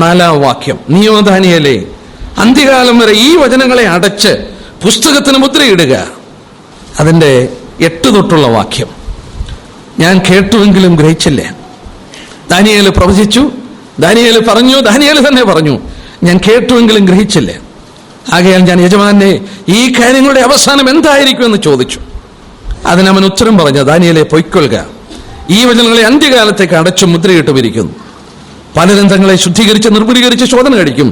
4-ാം വാക്യം. നീയോ ദാനിയേലേ, അന്ത്യകാലം വരെ ഈ വചനങ്ങളെ അടച്ച് പുസ്തകത്തിന് മുദ്രയിടുക. അതിന്റെ 8 തൊട്ടുള്ള വാക്യം. ഞാൻ കേട്ടുവെങ്കിലും ഗ്രഹിച്ചില്ല. ദാനിയേല് പ്രവചിച്ചു, ദാനിയേല് പറഞ്ഞു, ദാനിയേല് തന്നെ പറഞ്ഞു, ഞാൻ കേട്ടുവെങ്കിലും ഗ്രഹിച്ചില്ല. ആകയാൽ ഞാൻ യജമാനെ ഈ കാര്യങ്ങളുടെ അവസാനം എന്തായിരിക്കുമെന്ന് ചോദിച്ചു. അതിനവൻ ഉത്തരം പറഞ്ഞു, ദാനിയേലെ പൊയ്ക്കൊള്ളുക, ഈ വചനങ്ങളെ അന്ത്യകാലത്തേക്ക് അടച്ചു മുദ്രയിട്ടുമിരിക്കുന്നു. പലരും തങ്ങളെ ശുദ്ധീകരിച്ച് നിർമ്മലീകരിച്ച് ശോധന കഴിക്കും.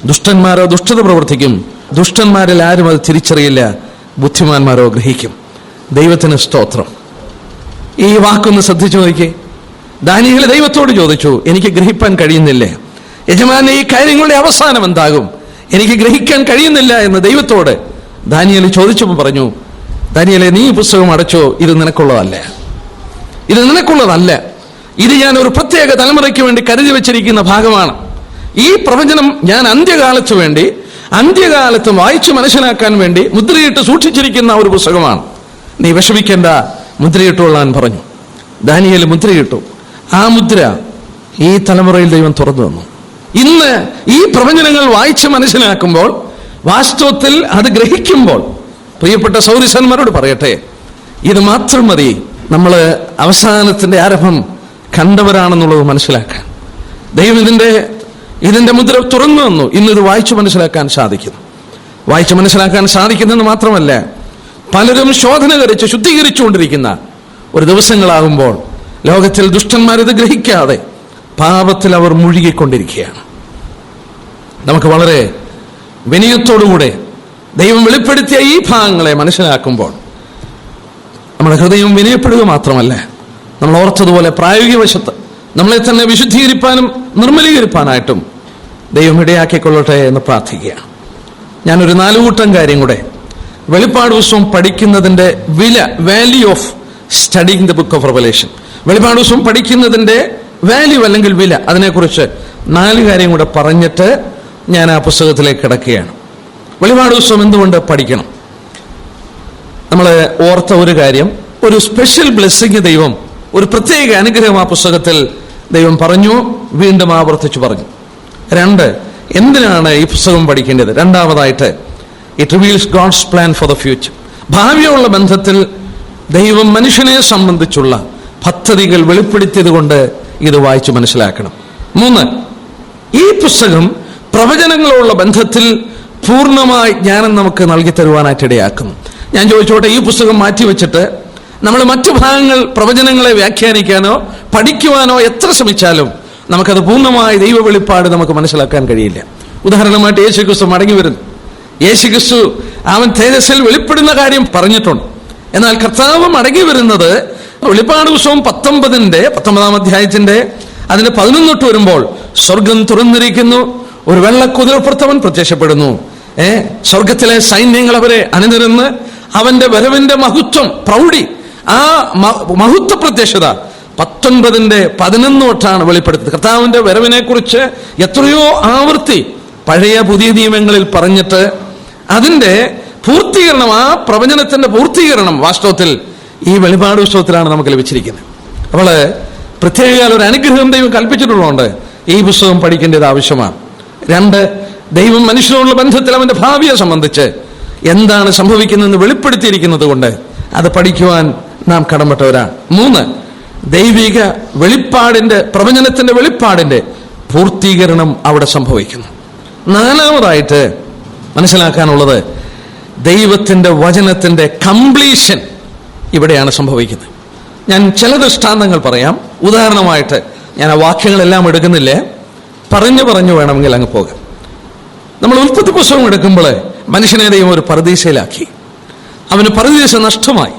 ദുഷ്ടന്മാരോ ദുഷ്ടത പ്രവർത്തിക്കും. ദുഷ്ടന്മാരിൽ ആരും അത് തിരിച്ചറിയില്ല, ബുദ്ധിമാന്മാരോ ഗ്രഹിക്കും. ദൈവത്തിന് സ്തോത്രം. ഈ വാക്കൊന്ന് ശ്രദ്ധിച്ചു നോക്കി. ദാനിയേൽ ദൈവത്തോട് ചോദിച്ചു, എനിക്ക് ഗ്രഹിപ്പാൻ കഴിയുന്നില്ലേ, യജമാനെ ഈ കാര്യങ്ങളുടെ അവസാനം എന്താകും, എനിക്ക് ഗ്രഹിക്കാൻ കഴിയുന്നില്ല എന്ന് ദൈവത്തോട് ദാനിയേൽ ചോദിച്ചപ്പോൾ പറഞ്ഞു, ദാനിയേലെ നീ ഈ പുസ്തകം അടച്ചോ, ഇത് നിനക്കുള്ളതല്ല, ഇത് നിനക്കുള്ളതല്ല, ഇത് ഞാൻ ഒരു പ്രത്യേക തലമുറയ്ക്ക് വേണ്ടി കരുതി വെച്ചിരിക്കുന്ന ഭാഗമാണ്. ഈ പ്രവചനം ഞാൻ അന്ത്യകാലത്ത് വേണ്ടി, അന്ത്യകാലത്ത് വായിച്ചു മനസ്സിലാക്കാൻ വേണ്ടി മുദ്രയിട്ട് സൂക്ഷിച്ചിരിക്കുന്ന ഒരു പുസ്തകമാണ്. നീ വിഷമിക്കേണ്ട, മുദ്രയിട്ടുകൊള്ളാൻ പറഞ്ഞു. ദാനിയേൽ മുദ്രയിട്ടു. ആ മുദ്ര ഈ തലമുറയിൽ ദൈവം തുറന്നു തന്നു. ഇന്ന് ഈ പ്രവചനങ്ങൾ വായിച്ച് മനസ്സിലാക്കുമ്പോൾ, വാസ്തവത്തിൽ അത് ഗ്രഹിക്കുമ്പോൾ, പ്രിയപ്പെട്ട സൗരിസന്മാരോട് പറയട്ടെ, ഇത് മാത്രം മതി നമ്മൾ അവസാനത്തിന്റെ ആരംഭം കണ്ടവരാണെന്നുള്ളത് മനസ്സിലാക്കാൻ. ദൈവം ഇതിന്റെ മുദ്ര തുറന്നു തന്നു. ഇന്നിത് വായിച്ചു മനസ്സിലാക്കാൻ സാധിക്കുന്നു. വായിച്ചു മനസ്സിലാക്കാൻ സാധിക്കുന്നെന്ന് മാത്രമല്ല, പലരും ശോധന കഴിച്ച് ശുദ്ധീകരിച്ചുകൊണ്ടിരിക്കുന്ന ഒരു ദിവസങ്ങളാകുമ്പോൾ ലോകത്തിൽ ദുഷ്ടന്മാരിത് ഗ്രഹിക്കാതെ പാപത്തിൽ അവർ മുഴുകിക്കൊണ്ടിരിക്കുകയാണ്. നമുക്ക് വളരെ വിനയത്തോടുകൂടെ ദൈവം വെളിപ്പെടുത്തിയ ഈ ഭാഗങ്ങളെ മനസ്സിലാക്കുമ്പോൾ നമ്മുടെ ഹൃദയം വിനയപ്പെടുക മാത്രമല്ല, നമ്മൾ ഓർത്തതുപോലെ പ്രായോഗിക വശത്ത് നമ്മളെ തന്നെ വിശുദ്ധീകരിപ്പാനും നിർമ്മലീകരിപ്പാനായിട്ടും ദൈവം ഇടയാക്കിക്കൊള്ളട്ടെ എന്ന് പ്രാർത്ഥിക്കുകയാണ്. ഞാനൊരു 4 കൂട്ടം കാര്യം കൂടെ വെളിപ്പാട് പുസ്തകം പഠിക്കുന്നതിന്റെ വില, value of studying the book of revelation, വെളിപ്പാട് പുസ്തകം പഠിക്കുന്നതിന്റെ വാല്യൂ അല്ലെങ്കിൽ വില, അതിനെക്കുറിച്ച് 4 കാര്യം കൂടെ പറഞ്ഞിട്ട് ഞാൻ ആ പുസ്തകത്തിലേക്ക് കിടക്കുകയാണ്. വെളിപ്പാട് പുസ്തകം എന്തുകൊണ്ട് പഠിക്കണം? നമ്മൾ ഓർത്ത ഒരു കാര്യം, ഒരു സ്പെഷ്യൽ ബ്ലെസ്സിങ് ദൈവം, ഒരു പ്രത്യേക അനുഗ്രഹം ആ പുസ്തകത്തിൽ ദൈവം പറഞ്ഞു, വീണ്ടും ആവർത്തിച്ചു പറഞ്ഞു. 2, എന്തിനാണ് ഈ പുസ്തകം പഠിക്കേണ്ടത്? രണ്ടാമതായിട്ട്, it reveals God's plan for the future. ഭാവിയുള്ള ബന്ധത്തിൽ ദൈവം മനുഷ്യനെ സംബന്ധിച്ചുള്ള പദ്ധതികൾ വെളിപ്പെടുത്തിയത് കൊണ്ട് ഇത് വായിച്ചു മനസ്സിലാക്കണം. 3, ഈ പുസ്തകം പ്രവചനങ്ങളുള്ള ബന്ധത്തിൽ പൂർണ്ണമായി ജ്ഞാനം നമുക്ക് നൽകി തരുവാനായിട്ട് ഇടയാക്കുന്നു. ഞാൻ ചോദിച്ചോട്ടെ, ഈ പുസ്തകം മാറ്റിവെച്ചിട്ട് നമ്മൾ മറ്റു ഭാഗങ്ങൾ പ്രവചനങ്ങളെ വ്യാഖ്യാനിക്കാനോ പഠിക്കുവാനോ എത്ര ശ്രമിച്ചാലും നമുക്കത് പൂർണ്ണമായി ദൈവ വെളിപ്പാട് നമുക്ക് മനസ്സിലാക്കാൻ കഴിയില്ല. ഉദാഹരണമായിട്ട് യേശുക്രിസ്തു മടങ്ങി വരുന്നു. യേശുക്രിസ്തു അവൻ തേജസ്സിൽ വെളിപ്പെടുന്ന കാര്യം പറഞ്ഞിട്ടുണ്ട്. എന്നാൽ കർത്താവ് മടങ്ങി വരുന്നത് വെളിപ്പാട് പുസ്തകം 19-ാം അധ്യായത്തിന്റെ അതിന്റെ 11 തൊട്ട് വരുമ്പോൾ സ്വർഗം തുറന്നിരിക്കുന്നു, ഒരു വെള്ളക്കുതിരപ്പുറത്തവൻ പ്രത്യക്ഷപ്പെടുന്നു. സ്വർഗത്തിലെ സൈന്യങ്ങൾ അവരെ അണിനിരന്ന് അവന്റെ വരവിന്റെ മഹത്വം, പ്രൗഢി, ആ മഹത്വ പ്രത്യക്ഷത 19-11 തൊട്ടാണ് വെളിപ്പെടുത്തുന്നത്. കർത്താവിന്റെ വരവിനെ കുറിച്ച് എത്രയോ ആവർത്തി പഴയ പുതിയ നിയമങ്ങളിൽ പറഞ്ഞിട്ട് അതിന്റെ പൂർത്തീകരണം, ആ പ്രവചനത്തിന്റെ പൂർത്തീകരണം വാസ്തവത്തിൽ ഈ വെളിപ്പാട് പുസ്തകത്തിലാണ് നമുക്ക് ലഭിച്ചിരിക്കുന്നത്. അപ്പോൾ പ്രത്യേക ഒരു അനുഗ്രഹം ദൈവം കൽപ്പിച്ചിട്ടുള്ളതുകൊണ്ട് ഈ പുസ്തകം പഠിക്കേണ്ടത് ആവശ്യമാണ്. 2, ദൈവം മനുഷ്യരോടുള്ള ബന്ധത്തിൽ അവന്റെ ഭാവിയെ സംബന്ധിച്ച് എന്താണ് സംഭവിക്കുന്നതെന്ന് വെളിപ്പെടുത്തിയിരിക്കുന്നത് കൊണ്ട് അത് പഠിക്കുവാൻ നാം കടമ്പെട്ടവരാണ്. 3, ദൈവിക വെളിപ്പാടിന്റെ, പ്രവചനത്തിന്റെ വെളിപ്പാടിന്റെ പൂർത്തീകരണം അവിടെ സംഭവിക്കുന്നു. 4-മതായിട്ട് മനസ്സിലാക്കാനുള്ളത്, ദൈവത്തിന്റെ വചനത്തിന്റെ കംപ്ലീഷൻ ഇവിടെയാണ് സംഭവിക്കുന്നത്. ഞാൻ ചില ദൃഷ്ടാന്തങ്ങൾ പറയാം. ഉദാഹരണമായിട്ട് ഞാൻ ആ വാക്യങ്ങളെല്ലാം എടുക്കുന്നില്ലേ, പറഞ്ഞു വേണമെങ്കിൽ അങ്ങ് പോകാം. നമ്മൾ ഉൽപ്പത്തി പുസ്തകം എടുക്കുമ്പോൾ മനുഷ്യനെ ദൈവം ഒരു പരദീസയിലാക്കി. അവന് പരദീസ നഷ്ടമായി.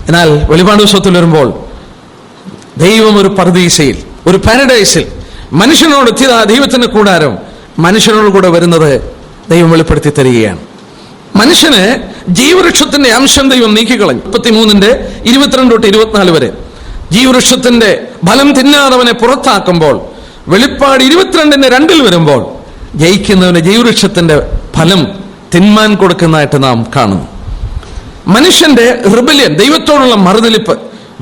എന്നാൽ വെളിപ്പാട് പുസ്തകത്തിൽ വരുമ്പോൾ ദൈവം ഒരു പരദീസയിൽ, ഒരു പാരഡൈസിൽ മനുഷ്യനോട് ദൈവത്തിന്റെ കൂടാരം മനുഷ്യനോട് കൂടെ വരുന്നത് ദൈവം വെളിപ്പെടുത്തി തരികയാണ്. മനുഷ്യന് ജീവവൃക്ഷത്തിന്റെ അംശം ദൈവം നീക്കിക്കളഞ്ഞു. 33:22-24 വരെ ജീവവൃക്ഷത്തിന്റെ ഫലം തിന്നാതവനെ പുറത്താക്കുമ്പോൾ, വെളിപ്പാട് 22:2 വരുമ്പോൾ ജയിക്കുന്നവന് ജീവവൃക്ഷത്തിന്റെ ഫലം തിന്മാൻ കൊടുക്കുന്നതായിട്ട് നാം കാണുന്നു. മനുഷ്യന്റെ റിബല്യൻ, ദൈവത്തോടുള്ള മറുതലിപ്പ്,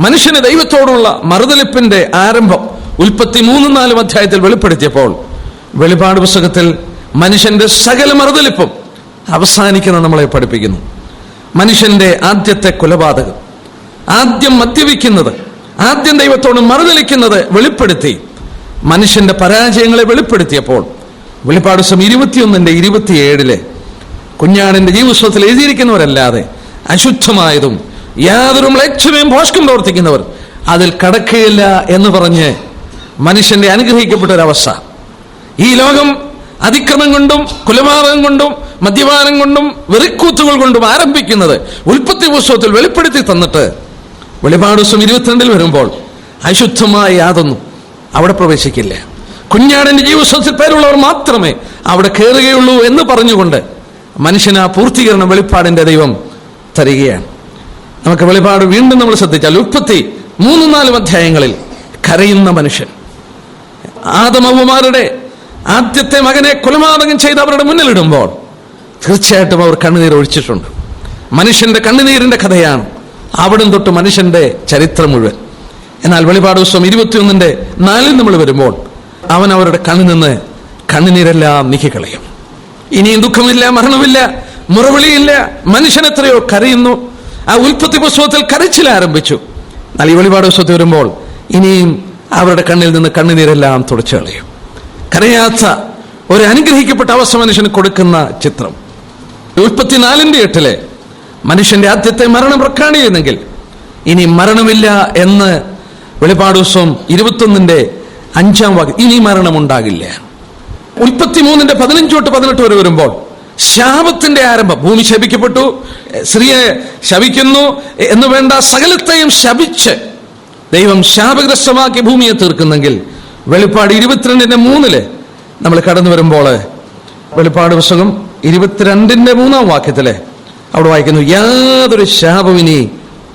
മനുഷ്യന് ദൈവത്തോടുള്ള മറുതലിപ്പിന്റെ ആരംഭം ഉൽപ്പത്തി 3-4 അധ്യായത്തിൽ വെളിപ്പെടുത്തിയപ്പോൾ, വെളിപ്പാട് പുസ്തകത്തിൽ മനുഷ്യന്റെ സകല മറുതലിപ്പും അവസാനിക്കുന്ന നമ്മളെ പഠിപ്പിക്കുന്നു. മനുഷ്യന്റെ ആദ്യത്തെ കൊലപാതകം, ആദ്യം മദ്യപിക്കുന്നത്, ആദ്യം ദൈവത്തോട് മറുതലിക്കുന്നത് വെളിപ്പെടുത്തി മനുഷ്യന്റെ പരാജയങ്ങളെ വെളിപ്പെടുത്തിയപ്പോൾ, വെളിപ്പാട് 21:27 കുഞ്ഞാടിന്റെ ജീവപുസ്തകത്തിൽ എഴുതിയിരിക്കുന്നവരല്ലാതെ അശുദ്ധമായതും യാതൊരു മ്ലേച്ഛതയും ഭോഷ്കം പ്രവർത്തിക്കുന്നവർ അതിൽ കടക്കുകയില്ല എന്ന് പറഞ്ഞ് മനുഷ്യന്റെ അനുഗ്രഹിക്കപ്പെട്ട ഒരവസ്ഥ. ഈ ലോകം അതിക്രമം കൊണ്ടും കൊലപാതകം കൊണ്ടും മദ്യപാനം കൊണ്ടും വെറിക്കൂത്തുകൾ കൊണ്ടും ആരംഭിക്കുന്നത് ഉൽപ്പത്തി പുസ്തകത്തിൽ വെളിപ്പെടുത്തി തന്നിട്ട് വെളിപ്പാട് 22 വരുമ്പോൾ അശുദ്ധമായ യാതൊന്നും അവിടെ പ്രവേശിക്കില്ല, കുഞ്ഞാടിന്റെ ജീവപുസ്തകത്തിൽ പേരുള്ളവർ മാത്രമേ അവിടെ കയറുകയുള്ളൂ എന്ന് പറഞ്ഞുകൊണ്ട് മനുഷ്യന് ആ പൂർത്തീകരണം വെളിപ്പാടിന്റെ ദൈവം തരികയാണ്. നമുക്ക് വെളിപ്പാട് വീണ്ടും നമ്മൾ ശ്രദ്ധിച്ചാൽ ഉൽപ്പത്തി 3-4 അധ്യായങ്ങളിൽ കരയുന്ന മനുഷ്യൻ, ആദമവ്വമാരുടെ ആദ്യത്തെ മകനെ കൊലപാതകം ചെയ്ത് അവരുടെ മുന്നിലിടുമ്പോൾ തീർച്ചയായിട്ടും അവർ കണ്ണുനീർ ഒഴിച്ചിട്ടുണ്ട്. മനുഷ്യന്റെ കണ്ണുനീരിന്റെ കഥയാണ് അവിടം തൊട്ട് മനുഷ്യന്റെ ചരിത്രം മുഴുവൻ. എന്നാൽ വെളിപ്പാട് പുസ്തകം 21:4 നമ്മൾ വരുമ്പോൾ അവൻ അവരുടെ കണ്ണിൽ നിന്ന് കണ്ണുനീരെല്ലാം നീക്കിക്കളയും. ഇനിയും ദുഃഖമില്ല, മരണമില്ല, മുറവിളിയില്ല. മനുഷ്യൻ എത്രയോ കരയുന്നു. ആ ഉൽപ്പത്തി പുസ്തകത്തിൽ കരച്ചിൽ ആരംഭിച്ചു. എന്നാൽ ഈ വെളിപ്പാട് പുസ്തകത്തിൽ വരുമ്പോൾ ഇനിയും അവരുടെ കണ്ണിൽ നിന്ന് കണ്ണുനീരെല്ലാം തുടച്ചു കളയും. കരയാത്ത ഒരു അനുഗ്രഹിക്കപ്പെട്ട അവസ്ഥ മനുഷ്യന് കൊടുക്കുന്ന ചിത്രം. ഉൽപ്പത്തി 4:8 മനുഷ്യന്റെ ആദ്യത്തെ മരണം പ്രഖ്യാപിക്കുന്നെങ്കിൽ ഇനി മരണമില്ല എന്ന് വെളിപ്പാട് പുസ്തകം 21:5 ഇനി മരണമുണ്ടാകില്ല. ഉൽപ്പത്തി 3:15-18 വരെ വരുമ്പോൾ ശാപത്തിന്റെ ആരംഭം. ഭൂമി ശപിക്കപ്പെട്ടു, സ്ത്രീയെ ശപിക്കുന്നു എന്ന് വേണ്ട, സകലത്തെയും ശപിച്ച് ദൈവം ശാപഗ്രസ്തമാക്കി ഭൂമിയെ തീർക്കുന്നെങ്കിൽ വെളിപ്പാട് 22:3 നമ്മൾ കടന്നു വരുമ്പോൾ വെളിപ്പാട് പുസ്തകം 22:3 അവിടെ വായിക്കുന്നു, യാതൊരു ശാപവും ഇനി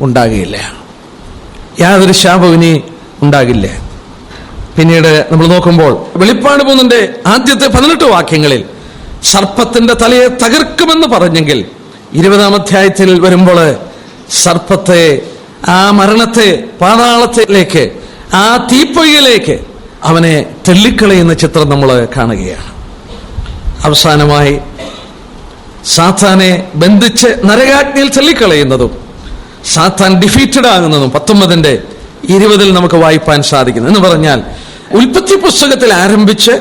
ഉണ്ടാകുകയില്ല, യാതൊരു ശാപവും ഇനി ഉണ്ടാകില്ല. പിന്നീട് നമ്മൾ നോക്കുമ്പോൾ വെളിപ്പാട് 3 ആദ്യത്തെ 18 വാക്യങ്ങളിൽ സർപ്പത്തിന്റെ തലയെ തകർക്കുമെന്ന് പറഞ്ഞെങ്കിൽ 20 അധ്യായത്തിൽ വരുമ്പോൾ സർപ്പത്തെ, ആ മരണത്തെ, പാതാളത്തിലേക്ക്, ആ തീപ്പൊയ്യിലേക്ക് അവനെ തെള്ളിക്കളയുന്ന ചിത്രം നമ്മൾ കാണുകയാണ്. അവസാനമായി സാത്താനെ ബന്ധിച്ച് നരകാഗ്നിയിൽ തള്ളിക്കളയുന്നതും സാത്താൻ ഡിഫീറ്റഡ് ആകുന്നതും 19:20 നമുക്ക് വായിപ്പാൻ സാധിക്കുന്നു. എന്ന് പറഞ്ഞാൽ ഉൽപ്പത്തി പുസ്തകത്തിൽ ആരംഭിച്ച്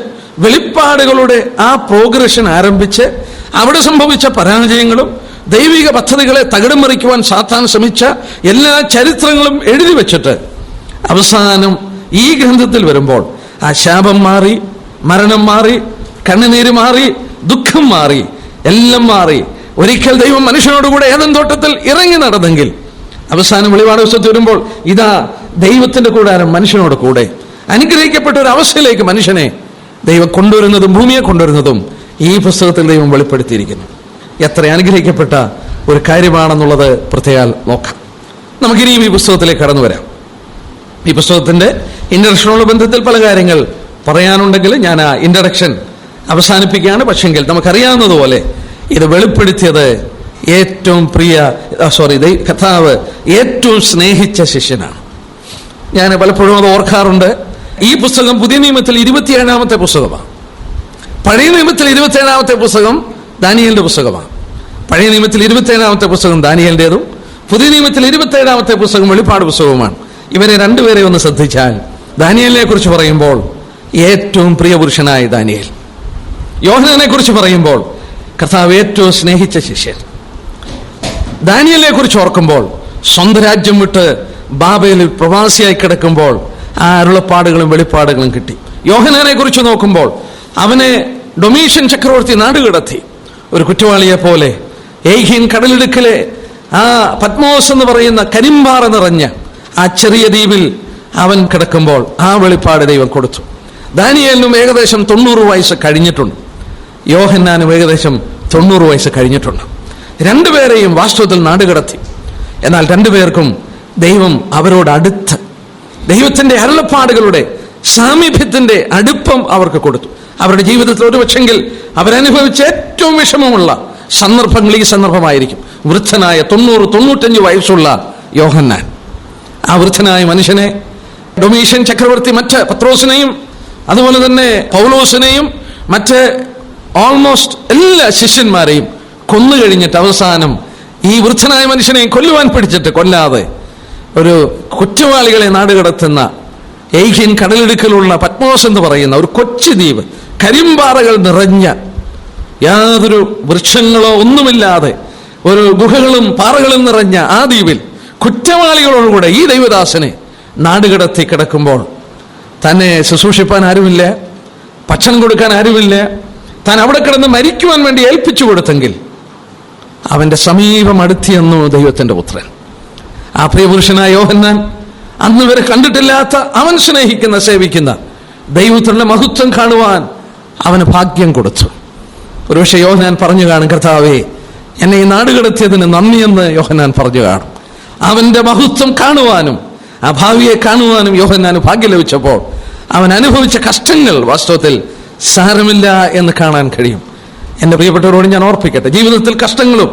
വെളിപ്പാടുകളുടെ ആ പ്രോഗ്രഷൻ ആരംഭിച്ച് അവിടെ സംഭവിച്ച പരാജയങ്ങളും ദൈവിക പദ്ധതികളെ തകിടം മറിക്കുവാൻ സാത്താൻ ശ്രമിച്ച എല്ലാ ചരിത്രങ്ങളും എഴുതി വെച്ചിട്ട് അവസാനം ഈ ഗ്രന്ഥത്തിൽ വരുമ്പോൾ ആ ശാപം മാറി, മരണം മാറി, കണ്ണുനീര് മാറി, ദുഃഖം മാറി, എല്ലാം മാറി. ഒരിക്കൽ ദൈവം മനുഷ്യനോടുകൂടെ ഏദൻ തോട്ടത്തിൽ ഇറങ്ങി നടന്നെങ്കിൽ അവസാനം വെളിപാട് പുസ്തകത്തിൽ വരുമ്പോൾ ഇതാ ദൈവത്തിന്റെ കൂടാരം മനുഷ്യനോട് കൂടെ. അനുഗ്രഹിക്കപ്പെട്ട ഒരു അവസ്ഥയിലേക്ക് മനുഷ്യനെ ദൈവം കൊണ്ടുവരുന്നതും ഭൂമിയെ കൊണ്ടുവരുന്നതും ഈ പുസ്തകത്തിൽ ദൈവം വെളിപ്പെടുത്തിയിരിക്കുന്നു. എത്ര അനുഗ്രഹിക്കപ്പെട്ട ഒരു കാര്യമാണെന്നുള്ളത് പ്രത്യേകം നോക്കാം. നമുക്കിനിയും ഈ പുസ്തകത്തിലേക്ക് കടന്നു വരാം. ഈ പുസ്തകത്തിന്റെ ഇൻട്രഡക്ഷനോട് ബന്ധത്തിൽ പല കാര്യങ്ങൾ പറയാനുണ്ടെങ്കിൽ ഞാൻ ആ ഇൻട്രഡക്ഷൻ അവസാനിപ്പിക്കുകയാണ്. പക്ഷെങ്കിൽ നമുക്കറിയാവുന്നതുപോലെ ഇത് വെളിപ്പെടുത്തിയത് ഏറ്റവും കർത്താവ് ഏറ്റവും സ്നേഹിച്ച ശിഷ്യനാണ്. ഞാൻ പലപ്പോഴും അത് ഓർക്കാറുണ്ട്. ഈ പുസ്തകം പുതിയ നിയമത്തിൽ 27ാമത്തെ പുസ്തകമാണ്. പഴയ നിയമത്തിൽ 27ാമത്തെ പുസ്തകം ദാനിയേലിന്റെ പുസ്തകമാണ്. പഴയ നിയമത്തിൽ 27ാമത്തെ പുസ്തകം ദാനിയേലിന്റേതും പുതിയ നിയമത്തിൽ 27ാമത്തെ പുസ്തകം വെളിപ്പാട് പുസ്തകവുമാണ്. ഇവരെ രണ്ടുപേരെ ഒന്ന് ശ്രദ്ധിച്ചാൽ ദാനിയേലിനെ കുറിച്ച് പറയുമ്പോൾ ഏറ്റവും പ്രിയപുരുഷനായ ദാനിയേൽ, യോഹന്നാനെ കുറിച്ച് പറയുമ്പോൾ കർത്താവ് ഏറ്റവും സ്നേഹിച്ച ശിഷ്യൻ. ദാനിയേലിനെ കുറിച്ച് ഓർക്കുമ്പോൾ സ്വന്തം രാജ്യം വിട്ട് ബാബേലിൽ പ്രവാസിയായി കിടക്കുമ്പോൾ ആ അരുളപ്പാടുകളും വെളിപ്പാടുകളും കിട്ടി. യോഹന്നാനെ കുറിച്ച് നോക്കുമ്പോൾ അവനെ ഡൊമീഷ്യൻ ചക്രവർത്തി നാടുകടത്തി. ഒരു കുറ്റവാളിയെ പോലെ ഏഹീൻ കടലിടുക്കിലെ ആ പത്മോസ് എന്ന് പറയുന്ന കരിമ്പാറ നിറഞ്ഞ ആ ചെറിയ ദ്വീപിൽ അവൻ കിടക്കുമ്പോൾ ആ വെളിപ്പാട് ദൈവം കൊടുത്തു. ദാനിയേലിനും ഏകദേശം 90 വയസ്സ് കഴിഞ്ഞിട്ടുണ്ട്. യോഹന്നാനും ഏകദേശം 90 വയസ്സ് കഴിഞ്ഞിട്ടുണ്ട്. രണ്ടുപേരെയും വാസ്തവത്തിൽ നാടുകടത്തി. എന്നാൽ രണ്ടുപേർക്കും ദൈവം അവരോട് അടുത്ത് ദൈവത്തിന്റെ അരുളപ്പാടുകളുടെ സാമീപ്യത്തിന്റെ അടുപ്പം അവർക്ക് കൊടുത്തു. അവരുടെ ജീവിതത്തിൽ ഒരു പക്ഷെങ്കിൽ അവരനുഭവിച്ച ഏറ്റവും വിഷമമുള്ള സന്ദർഭങ്ങൾ ഈ സന്ദർഭമായിരിക്കും. വൃദ്ധനായ 90-95 വയസ്സുള്ള യോഹന്നാൻ, ആ വൃദ്ധനായ മനുഷ്യനെ ഡൊമീഷ്യൻ ചക്രവർത്തി മറ്റ് പത്രോസിനെയും അതുപോലെ തന്നെ പൗലോസിനെയും മറ്റ് ഓൾമോസ്റ്റ് എല്ലാ ശിഷ്യന്മാരെയും കൊന്നു കഴിഞ്ഞിട്ട് അവസാനം ഈ വൃദ്ധനായ മനുഷ്യനെ കൊല്ലുവാൻ പിടിച്ചിട്ട് കൊല്ലാതെ ഒരു കുറ്റവാളികളെ നാടുകടത്തുന്ന ഏഹീൻ കടലിടുക്കിലുള്ള പത്മോസ് എന്ന് പറയുന്ന ഒരു കൊച്ചു ദ്വീപ്, കരിമ്പാറകൾ നിറഞ്ഞ, യാതൊരു വൃക്ഷങ്ങളോ ഒന്നുമില്ലാതെ ഒരു ഗുഹകളും പാറകളും നിറഞ്ഞ ആ ദ്വീപിൽ കുറ്റവാളികളോടുകൂടെ ഈ ദൈവദാസനെ നാടുകടത്തി കിടക്കുമ്പോൾ തന്നെ ശുശ്രൂഷിപ്പാൻ ആരുമില്ല, ഭക്ഷണം കൊടുക്കാൻ ആരുമില്ല, താൻ അവിടെ കിടന്ന് മരിക്കുവാൻ വേണ്ടി ഏൽപ്പിച്ചു കൊടുത്തെങ്കിൽ അവന്റെ സമീപം അടുത്തിയെന്നു ദൈവത്തിന്റെ പുത്രൻ. ആ പ്രിയപുരുഷനായ യോഹന്നാൻ അന്ന് വരെ കണ്ടിട്ടില്ലാത്ത, അവൻ സ്നേഹിക്കുന്ന സേവിക്കുന്ന ദൈവത്തിന്റെ മഹത്വം കാണുവാൻ അവന് ഭാഗ്യം കൊടുത്തു. ഒരുപക്ഷെ യോഹന്നാൻ പറഞ്ഞു കാണും, കർത്താവേ എന്നെ ഈ നാടുകടത്തിയതിന് നന്ദിയെന്ന് യോഹന്നാൻ പറഞ്ഞു കാണും. അവന്റെ മഹത്വം കാണുവാനും ആ ഭാവിയെ കാണുവാനും യോഹന്നാന് ഭാഗ്യം ലഭിച്ചപ്പോൾ അവൻ അനുഭവിച്ച കഷ്ടങ്ങൾ വാസ്തവത്തിൽ സാരമില്ല എന്ന് കാണാൻ കഴിയും. എന്റെ പ്രിയപ്പെട്ടവരോട് ഞാൻ ഓർപ്പിക്കട്ടെ, ജീവിതത്തിൽ കഷ്ടങ്ങളും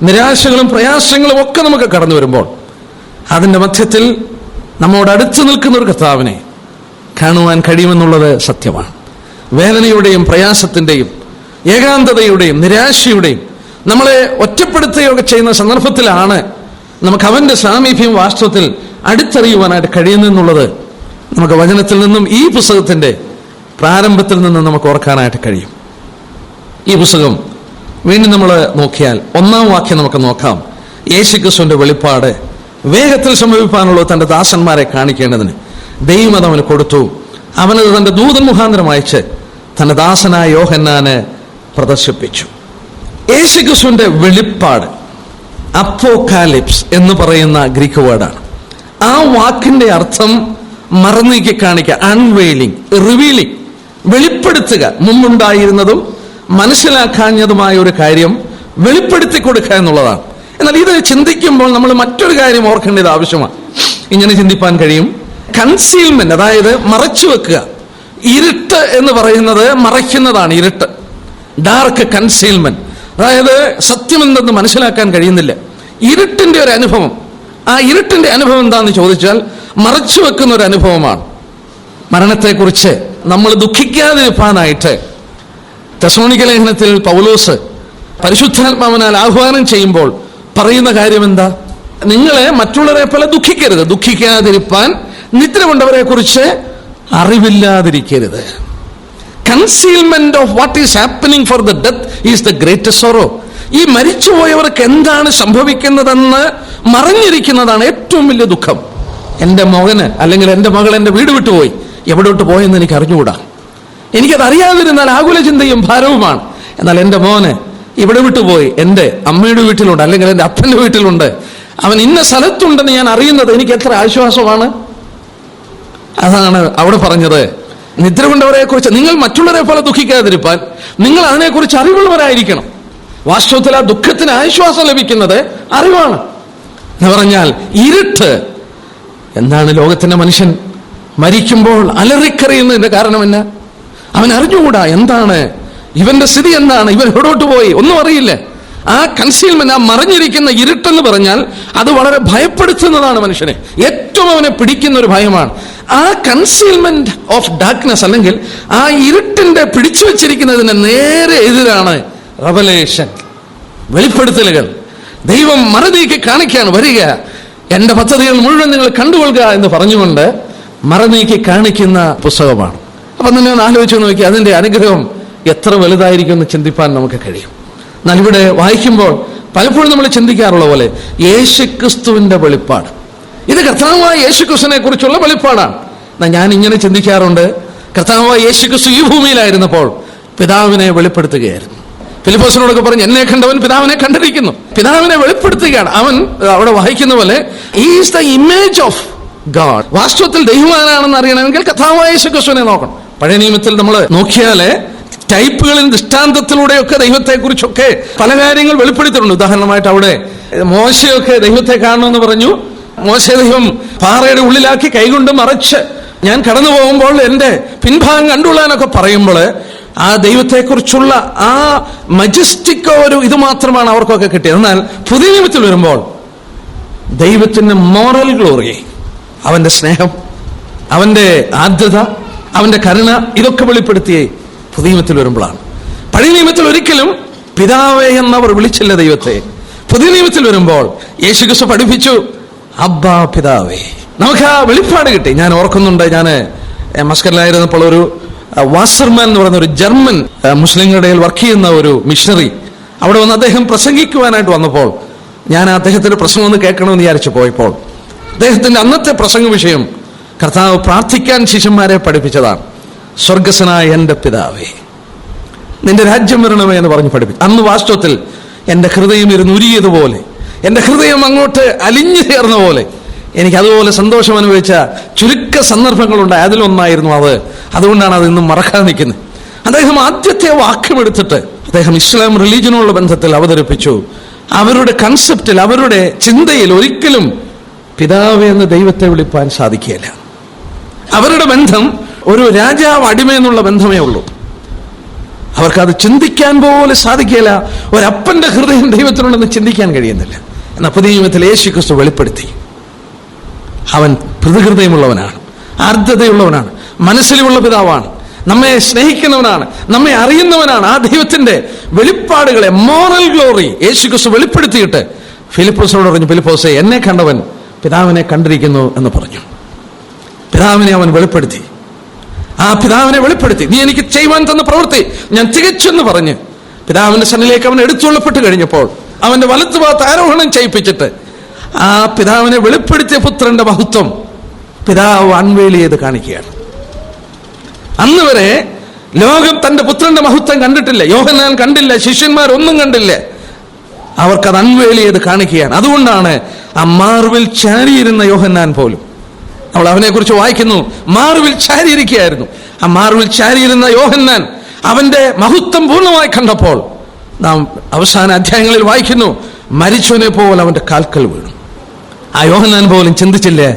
നിരാശകളും പ്രയാസങ്ങളും ഒക്കെ നമുക്ക് കടന്നു വരുമ്പോൾ അതിന്റെ മധ്യത്തിൽ നമ്മോട് അടുത്ത് നിൽക്കുന്ന ഒരു കർത്താവിനെ കാണുവാൻ കഴിയുമെന്നുള്ളത് സത്യമാണ്. വേദനയുടെയും പ്രയാസത്തിന്റെയും ഏകാന്തതയുടെയും നിരാശയുടെയും നമ്മളെ ഒറ്റപ്പെടുത്തുകയൊക്കെ ചെയ്യുന്ന സന്ദർഭത്തിലാണ് നമുക്ക് അവന്റെ സാമീപ്യം വാസ്തവത്തിൽ അടുത്തറിയുവാനായിട്ട് കഴിയുന്നെന്നുള്ളത് നമുക്ക് വചനത്തിൽ നിന്നും ഈ പുസ്തകത്തിന്റെ പ്രാരംഭത്തിൽ നിന്നും നമുക്ക് ഓർക്കാനായിട്ട് കഴിയും. ഈ പുസ്തകം വീണ്ടും നമ്മൾ നോക്കിയാൽ 1-ാം വാക്യം നമുക്ക് നോക്കാം. യേശുക്രിസ്തുവിന്റെ വെളിപ്പാട് വേഗത്തിൽ സംഭവിപ്പാനുള്ള തന്റെ ദാസന്മാരെ കാണിക്കേണ്ടതിന് ദൈവം അത് അവന് കൊടുത്തു. അവനത് തന്റെ ദൂതൻ മുഖാന്തരം അയച്ച് തന്റെ ദാസനായ യോഹന്നാന് പ്രദർശിപ്പിച്ചു. യേശുക്രിസ്തുവിന്റെ വെളിപ്പാട് അപ്പോക്കാലിപ്സ് എന്ന് പറയുന്ന ഗ്രീക്ക് വേർഡാണ്. ആ വാക്കിന്റെ അർത്ഥം മറന്നീക്കി കാണിക്കുക, അൺവെയിലിംഗ്, റിവീലിംഗ്, വെളിപ്പെടുത്തുക. മുമ്പുണ്ടായിരുന്നതും മനസ്സിലാക്കാഞ്ഞതുമായ ഒരു കാര്യം വെളിപ്പെടുത്തി കൊടുക്കുക എന്നുള്ളതാണ്. എന്നാൽ ഇത് ചിന്തിക്കുമ്പോൾ നമ്മൾ മറ്റൊരു കാര്യം ഓർക്കേണ്ടത് ആവശ്യമാണ്. ഇങ്ങനെ ചിന്തിപ്പാൻ കഴിയും, കൺസീൽമെന്റ്, അതായത് മറച്ചു വെക്കുക. ഇരുട്ട് എന്ന് പറയുന്നത് മറയ്ക്കുന്നതാണ്, ഇരുട്ട്, ഡാർക്ക് കൺസീൽമെന്റ്. അതായത് സത്യമെന്തെന്ന് മനസ്സിലാക്കാൻ കഴിയുന്നില്ല. ഇരുട്ടിന്റെ ഒരു അനുഭവം. ആ ഇരുട്ടിന്റെ അനുഭവം എന്താണെന്ന് ചോദിച്ചാൽ മറച്ചു വെക്കുന്ന ഒരു അനുഭവമാണ്. മരണത്തെക്കുറിച്ച് നമ്മൾ ദുഃഖിക്കാതിരിക്കാനായിട്ട് തെസ്സലോനിക്ക ലേഖനത്തിൽ പൗലോസ് പരിശുദ്ധാത്മാവിനാൽ ആഹ്വാനം ചെയ്യുമ്പോൾ പറയുന്ന കാര്യം എന്താ? നിങ്ങളെ മറ്റുള്ളവരെ പോലെ ദുഃഖിക്കരുത്, ദുഃഖിക്കാതിരിപ്പാൻ നിദ്ര കൊണ്ടവരെ കുറിച്ച് അറിവില്ലാതിരിക്കരുത്. Concealment of what is happening for the death is the greatest sorrow. ഈ മരിച്ചുപോയവർക്ക് എന്താണ് സംഭവിക്കുന്നതെന്ന് മറഞ്ഞിരിക്കുന്നതാണ് ഏറ്റവും വലിയ ദുഃഖം. എൻ്റെ മകന് അല്ലെങ്കിൽ എൻ്റെ മകൾ എൻ്റെ വീട് വിട്ടുപോയി, എവിടോട്ട് പോയെന്ന് എനിക്ക് അറിഞ്ഞുകൂടാ. എനിക്കത് അറിയാതിരുന്നാൽ ആകുല ചിന്തയും ഭാരവുമാണ്. എന്നാൽ എൻ്റെ മോന് ഇവിടെ വിട്ടുപോയി, എൻ്റെ അമ്മയുടെ വീട്ടിലുണ്ട് അല്ലെങ്കിൽ എൻ്റെ അപ്പൻ്റെ വീട്ടിലുണ്ട്, അവൻ ഇന്ന സ്ഥലത്തുണ്ടെന്ന് ഞാൻ അറിയുന്നത് എനിക്ക് എത്ര ആശ്വാസമാണ്. അതാണ് അവിടെ പറഞ്ഞത്, നിദ്ര കൊണ്ടവരെ കുറിച്ച് നിങ്ങൾ മറ്റുള്ളവരെ പോലെ ദുഃഖിക്കാതിരിപ്പാൻ നിങ്ങൾ അതിനെക്കുറിച്ച് അറിവുള്ളവരായിരിക്കണം. വാസ്തവത്തിൽ ആ ദുഃഖത്തിന് ആശ്വാസം ലഭിക്കുന്നത് അറിവാണ് എന്ന് പറഞ്ഞാൽ ഇരുട്ട് എന്താണ്? ലോകത്തിന്റെ മനുഷ്യൻ മരിക്കുമ്പോൾ അലറിക്കറിയുന്നതിന്റെ കാരണം എന്നാ? അവൻ അറിഞ്ഞുകൂടാ എന്താണ് ഇവന്റെ സ്ഥിതി, എന്താണ് ഇവൻ എവിടോട്ട് പോയി, ഒന്നും അറിയില്ല. ആ കൺസീൽമെന്റ്, ആ മറിഞ്ഞിരിക്കുന്ന ഇരുട്ടെന്ന് പറഞ്ഞാൽ അത് വളരെ ഭയപ്പെടുത്തുന്നതാണ് മനുഷ്യനെ. ഏറ്റവും അവനെ പിടിക്കുന്ന ഒരു ഭയമാണ് ആ കൺസീൽമെന്റ് ഓഫ് ഡാർക്ക്നെസ്, അല്ലെങ്കിൽ ആ ഇരുട്ടിന്റെ പിടിച്ചു വെച്ചിരിക്കുന്നതിന് നേരെ എതിരാണ് റെവലേഷൻ, വെളിപ്പെടുത്തലുകൾ. ദൈവം മറനീക്കി കാണിക്കാണ്, വരിക എന്റെ പദ്ധതികൾ മുഴുവൻ നിങ്ങൾ കണ്ടുകൊള്ളുക എന്ന് പറഞ്ഞുകൊണ്ട് മറനീക്കി കാണിക്കുന്ന പുസ്തകമാണ്. അപ്പൊ തന്നെ ഒന്ന് ആലോചിച്ച് നോക്കി അതിന്റെ അനുഗ്രഹം എത്ര വലുതായിരിക്കും എന്ന് ചിന്തിപ്പാൻ നമുക്ക് കഴിയും. എന്നാൽ ഇവിടെ വായിക്കുമ്പോൾ പലപ്പോഴും നമ്മൾ ചിന്തിക്കാറുള്ള പോലെ യേശുക്രിസ്തുവിന്റെ വെളിപ്പാട്, ഇത് കർത്താവായ യേശുക്രിസ്തുവിനെ കുറിച്ചുള്ള വെളിപ്പാടാണ്. ഞാൻ ഇങ്ങനെ ചിന്തിക്കാറുണ്ട്, കർത്താവായ യേശുക്രിസ്തു ഈ ഭൂമിയിലായിരുന്നപ്പോൾ പിതാവിനെ വെളിപ്പെടുത്തുകയായിരുന്നു. ഫിലിപ്പോസിനോടൊക്കെ പറഞ്ഞു, എന്നെ കണ്ടവൻ പിതാവിനെ കണ്ടിരിക്കുന്നു. പിതാവിനെ വെളിപ്പെടുത്തുകയാണ്. അവൻ അവിടെ വായിക്കുന്ന പോലെ is the image of God. വാസ്തവത്തിൽ ദൈവമാനാണെന്ന് അറിയണമെങ്കിൽ കർത്താവായ യേശുക്രിസ്തുവിനെ നോക്കണം. പഴയ നിയമത്തിൽ നമ്മൾ നോക്കിയാല് ടൈപ്പുകളിൽ ദൃഷ്ടാന്തത്തിലൂടെയൊക്കെ ദൈവത്തെക്കുറിച്ചൊക്കെ പല കാര്യങ്ങൾ വെളിപ്പെടുത്തിയിട്ടുണ്ട്. ഉദാഹരണമായിട്ട് അവിടെ മോശയൊക്കെ ദൈവത്തെ കാണണമെന്ന് പറഞ്ഞു. മോശെ ദൈവം പാറയുടെ ഉള്ളിലാക്കി കൈകൊണ്ട് മറച്ച് ഞാൻ കടന്നു പോകുമ്പോൾ എന്റെ പിൻഭാഗം കണ്ടുകൊള്ളാനൊക്കെ പറയുമ്പോൾ ആ ദൈവത്തെക്കുറിച്ചുള്ള ആ മജസ്റ്റിക് ഒരു ഇത് മാത്രമാണ് അവർക്കൊക്കെ കിട്ടിയത്. എന്നാൽ പുതിയ നിയമത്തിൽ വരുമ്പോൾ ദൈവത്തിന്റെ മോറൽ ഗ്ലോറി, അവന്റെ സ്നേഹം, അവന്റെ ആർദ്രത, അവന്റെ കരുണ, ഇതൊക്കെ വെളിപ്പെടുത്തിയേ പുതിയ നിയമത്തിൽ വരുമ്പോഴാണ്. പഴയ നിയമത്തിൽ ഒരിക്കലും പിതാവേ എന്നവർ വിളിച്ചില്ല ദൈവത്തെ. പുതിയ നിയമത്തിൽ വരുമ്പോൾ യേശുക്രിസ്തു പഠിപ്പിച്ചു, അബ്ബാ പിതാവേ. നമുക്ക് ആ വെളിപ്പാട് കിട്ടി. ഞാൻ ഓർക്കുന്നുണ്ട്, ഞാൻ മസ്കറ്റിലായിരുന്നപ്പോൾ ഒരു വാസർമാൻ എന്ന് പറയുന്ന ഒരു ജർമ്മൻ മുസ്ലിങ്ങളുടെ ഇടയിൽ വർക്ക് ചെയ്യുന്ന ഒരു മിഷണറി അവിടെ വന്ന് അദ്ദേഹം പ്രസംഗിക്കുവാനായിട്ട് വന്നപ്പോൾ ഞാൻ അദ്ദേഹത്തിന്റെ പ്രസംഗം ഒന്ന് കേൾക്കണമെന്ന് വിചാരിച്ചു പോയപ്പോൾ അദ്ദേഹത്തിന്റെ അന്നത്തെ പ്രസംഗ വിഷയം കർത്താവ് പ്രാർത്ഥിക്കാൻ ശിഷ്യന്മാരെ പഠിപ്പിച്ചതാണ്. സ്വർഗസ്വനായ എന്റെ പിതാവേ, നിന്റെ രാജ്യം വരണമേ എന്ന് പറഞ്ഞ് പഠിപ്പിച്ചു. അന്ന് വാസ്തവത്തിൽ എന്റെ ഹൃദയം ഇരുന്നുരുകിയതുപോലെ, എന്റെ ഹൃദയം അങ്ങോട്ട് അലിഞ്ഞു ചേർന്ന പോലെ, എനിക്ക് അതുപോലെ സന്തോഷം അനുഭവിച്ച ചുരുക്ക സന്ദർഭങ്ങളുണ്ടായി. അതിലൊന്നായിരുന്നു അത്. അതുകൊണ്ടാണ് അത് ഇന്നും മറക്കാതെ നിൽക്കുന്നത്. അദ്ദേഹം ആദ്യത്തെ വാക്യമെടുത്തിട്ട് അദ്ദേഹം ഇസ്ലാം റിലീജിയനുള്ള ബന്ധത്തിൽ അവതരിപ്പിച്ചു. അവരുടെ കൺസെപ്റ്റിൽ, അവരുടെ ചിന്തയിൽ ഒരിക്കലും പിതാവ് എന്ന ദൈവത്തെ വിളിപ്പാൻ സാധിക്കുകയില്ല. അവരുടെ ബന്ധം ഒരു രാജാവ് അടിമ എന്നുള്ള ബന്ധമേ ഉള്ളൂ. അവർക്കത് ചിന്തിക്കാൻ പോലും സാധിക്കില്ല. ഒരപ്പന്റെ ഹൃദയം ദൈവത്തിനുണ്ടെന്ന് ചിന്തിക്കാൻ കഴിയുന്നില്ല. എന്നാൽ പുതിയ നിയമത്തിൽ യേശുക്രിസ്തു വെളിപ്പെടുത്തി, അവൻ പ്രതിഹൃദയമുള്ളവനാണ്, ആർദ്രതയുള്ളവനാണ്, മനസ്സിലുള്ള പിതാവാണ്, നമ്മെ സ്നേഹിക്കുന്നവനാണ്, നമ്മെ അറിയുന്നവനാണ്. ആ ദൈവത്തിന്റെ വെളിപ്പാടുകളെ, മോറൽ ഗ്ലോറി യേശുക്രിസ്തു വെളിപ്പെടുത്തിയിട്ട് ഫിലിപ്പോസിനോട് പറഞ്ഞു, ഫിലിപ്പോസേ, എന്നെ കണ്ടവൻ പിതാവിനെ കണ്ടിരിക്കുന്നു എന്ന് പറഞ്ഞു. പിതാവിനെ അവൻ വെളിപ്പെടുത്തി. ആ പിതാവിനെ വെളിപ്പെടുത്തി. നീ എനിക്ക് ചെയ്യുവാൻ തന്ന പ്രവൃത്തി ഞാൻ തികച്ചെന്ന് പറഞ്ഞ് പിതാവിന്റെ സന്നിധിയിലേക്ക് അവൻ എടുത്തുകൊള്ളപ്പെട്ട് കഴിഞ്ഞപ്പോൾ അവന്റെ വലത്തുഭാഗത്ത് ആരോഹണം ചെയ്യിപ്പിച്ചിട്ട് ആ പിതാവിനെ വെളിപ്പെടുത്തിയ പുത്രന്റെ മഹത്വം പിതാവ് അൺവെയിൽ ചെയ്ത് കാണിക്കുകയാണ്. അന്ന് വരെ ലോകം തന്റെ പുത്രന്റെ മഹത്വം കണ്ടിട്ടില്ല. യോഹന്നാൻ കണ്ടില്ല, ശിഷ്യന്മാരൊന്നും കണ്ടില്ല. അവർക്കത് അൺവെയിൽ ചെയ്ത് കാണിക്കുകയാണ്. അതുകൊണ്ടാണ് ആ മാർവിൽ ചാരിയിരുന്ന യോഹന്നാൻ പോലും, നമ്മൾ അവനെ കുറിച്ച് വായിക്കുന്നു, മാർവിൽ ചാരിയിരിക്കുകയായിരുന്നു. ആ മാർവിൽ ചാരിയിരുന്ന യോഹന്നാൻ അവന്റെ മഹത്വം പൂർണ്ണമായി കണ്ടപ്പോൾ നാം അവസാന അധ്യായങ്ങളിൽ വായിക്കുന്നു, മരിച്ചവനെ പോലെ അവന്റെ കാൽക്കൽ വീണു. ആ യോഹന്നാൻ പോലും ചിന്തിച്ചില്ലേ,